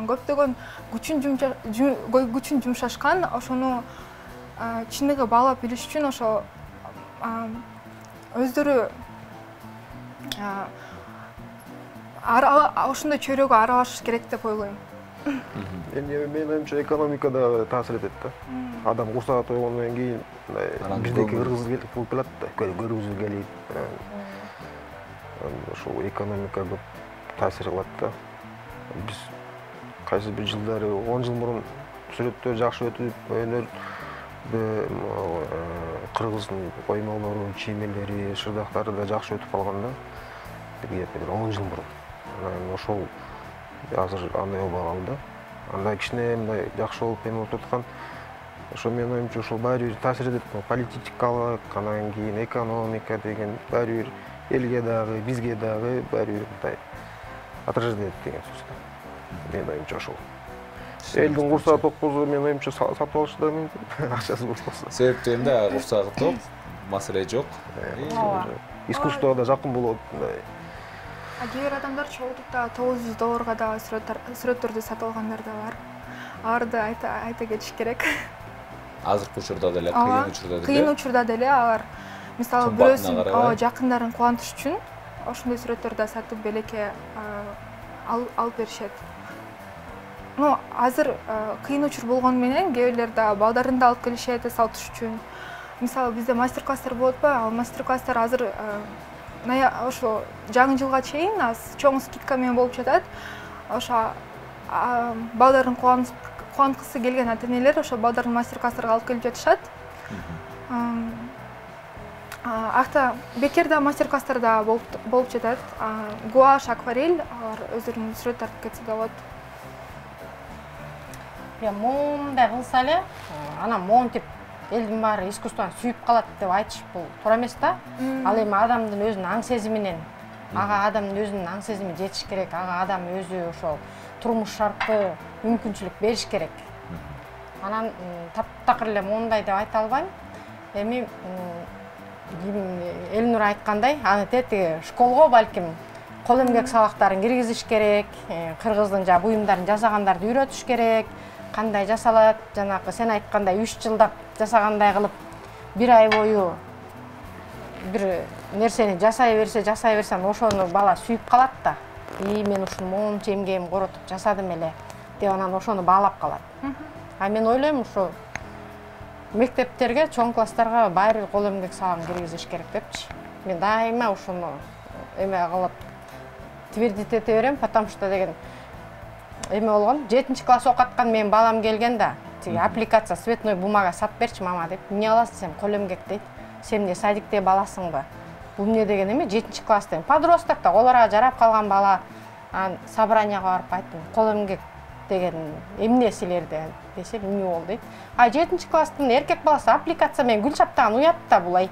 көптөгөн күчүн жумшашкан, ошону чындыгы баалап билиш үчүн ошо өздөрү ошондой чөйрөгө аралашыш керек деп ойлойм. Менин оюмча экономика да таасир этет да. Адам курсага тойгондон кийин биздеки кыргыз болуп калат да, көргүзүү келип. Ошол экономика көп таасир кылат да. Биз кайсы бир жылдары 10 жыл мурун сүрөттөр жакшы өтүп, кыргыздын коймолору, чиймелери, шырдактары да жакшы өтүп калган да. Бир 10 жыл мурун. Анан ошол азыр андай болбой калды. Андай кичине мындай жакшы болуп эме болуп аткан. ошо менин оюмча ушул баары бир таасир этет, политикалык, анан кийин экономика деген баары бир элге дагы, бизге дагы баары бир мындай отражение этет деген сөз. Менин оюмча ошол. Элдин курсагы токпосо менин оюмча сатып алышы да мүмкүн, акчасы болбосо. Себептен да курсагы топ, маселе жок. Искусствого да жакын болот мындай. Кээ бир адамдар чогултукта $900 да сүрөттөрдү сатып алгандар да бар. Аларды айта кетиш керек. Азыркы учурда деле, кыйын учурда деле алар мисалы бирөөсүн жакындарын кубантыш үчүн ошондой сүрөттөрдү сатып белекке алып беришет. Азыр кыйын учур болгону менен кээ бирлер да балдарын да алып келишет сатыш үчүн. Мисалы бизде мастер-класстар болот ба? Ал мастер-класстар азыр ошо жаңы жылга чейин чоң скидка менен болуп жатат. Ошо балдарын кубанткысы келген ата-энелер ошо балдарын мастер-класстарга алып келип жатышат. Акта бекер да мастер-класстар да болуп жатат. Гуаш, акварель, алар өздөрүнүн сүрөт тартып кетсе да болот. Моундай кылса эле, анан моунтип элдин баары искусствону сүйүп калат деп айтыш бул туура эмес да. Ал эми адамдын өзүнүн аң сезиминен, ага адамдын өзүнүн аң сезими жетиш керек, ага адам өзү ошол турмуш шарты, мүмкүнчүлүк бериш керек. Анан таптакыр эле моундай деп айта албайм. Эми Элнур айткандай, аны тетиги школго балким кол эмгек сабактарын киргизиш керек, кыргыздын буюмдарын жасагандарды үйрөтүш керек. Кандай жасалат, жанагы сен айткандай 3 жылдап жасагандай кылып, 1 ай бою бир нерсени жасай берсем, ошону бала сүйүп калат да. Мен ушуну моунча эмгегим коротуп жасадым эле деп анан ошону баалап калат. Мен ойлойм, ушу мектептерге, чоң класстарга баары бир кол эмгек сабагын киргизиш керек депчи. Мен дайыма ушуну эме кылып твердить эте берем, потому что деген эме болгон, 7-класс окуткан менин балам келген да, тиги аппликация цветной бумага сатып берчи мама деп. Эмне аласың сен кол эмгек дейт. Сен эмне садикте баласыңбы? Бул эмне деген эме 7-класс деген. Подросток да оларга жарап калган бала. Собранияга барып айттым, кол эмгек деген эмне силерде десем, эмне болду дейт. 7-класстын эркек баласы аппликация менен гүл чаптаган уят да булай.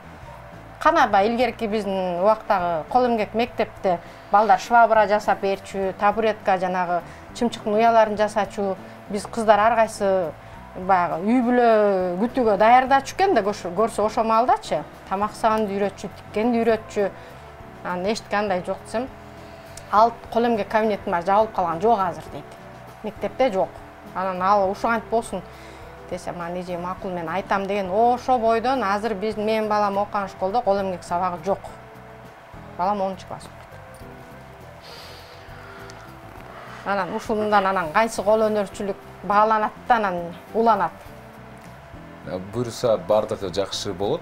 Канаба илгерки биздин убактагы кол эмгек мектепте балдар швабра жасап берчү, табуретка жанагы чымчыктын уяларын жасачу. Биз кыздар ар кайсы баягы үй бүлө күтүүгө даярдачу экен да, көрсө ошо маалдачы. Тамак саганды үйрөтчү, тиккенди үйрөтчү. Анан эчиткандай жок десем, ал кол эмгек кабинетим жабылып калган жок азыр дейт. Мектепте жок. Анан ал ушугантип болсун десем, эже макул мен айтам деген, ошо бойдон азыр менин балам окуган школдо кол эмгек сабагы жок. Балам 10-класс окуйт. Анан ушундан анан кайсы кол өнөрчүлүк бааланат да анан уланат. Буюрса бардыгы жакшы болот.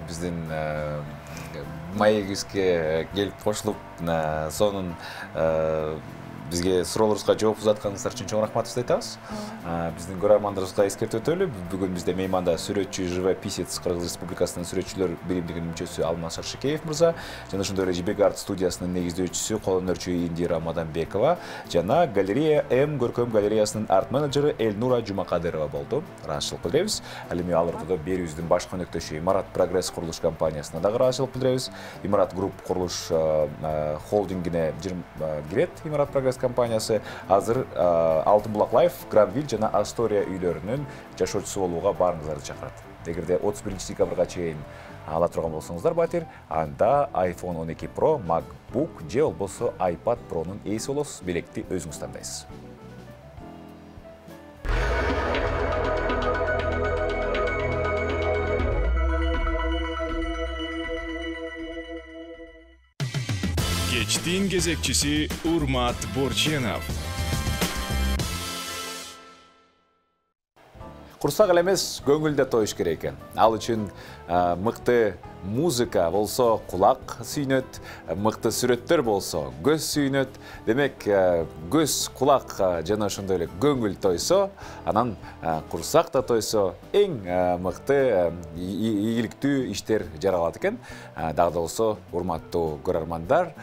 Биздин маегибизге келип кошулуп, сонун бизге суроолорубузга жооп узатканыңыздар үчүн чоң рахматыбызды айтабыз. Биздин көрөрмандарыбызга эскертип өтөлү. Бүгүн бизде мейманда сүрөтчү, живописец, Кыргыз Республикасынын сүрөтчүлөр биримдигинин мүчөсү Алмаз Шаршекеев мырза, жана ошондой эле Жибек арт студиясынын негиздөөчүсү, кол өнөрчү Индира Маданбекова, жана галерея М көркөм галереясынын арт менеджери Элнура Жумакадырова болду. Ыраазычылык билдиребиз. Ал эми аларда да берүүбүздүн баш өнөктөшү Имарат Прогресс курулуш компаниясына дагы ыраазычылык билдиребиз. Имарат Групп курулуш холдингине кирет Имарат Прогресс компаниясы. Азыр Алтын Булак Лайф, Гранвиль жана Астория үйлөрүнүн жашоочусу болууга баарыңыздарды чакырат. Эгерде 31-декабрга чейин ала турган болсоңуздар батир, анда iPhone 12 Pro, MacBook же болбосо iPad Pro'нун ээси болосуз. Белекти өзүңүз тандайсыз. Кечтин кезекчиси Урмат Борченов. Курсак эле эмес, көңүлдө тоюш керек экен. Ал үчүн мыкты музыка болсо кулак сүйнөт, мыкты сүрөттөр болсо көз сүйнөт. Демек, көз, кулак жана ошондой эле көңүл тойсо, анан курсак да тойсо, эң мыкты ийгиликтүү иштер жаралат экен. Дагы да болсо, урматтуу көрөрмандар,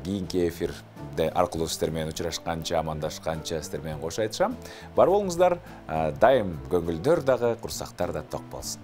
кийинки эфирде аркылуу сиздер менен учурашканча, амандашканча сиздер менен кош айтышам. Бар болуңуздар, дайым көңүлдүү өйдөр дагы, курсактар да ток болсун.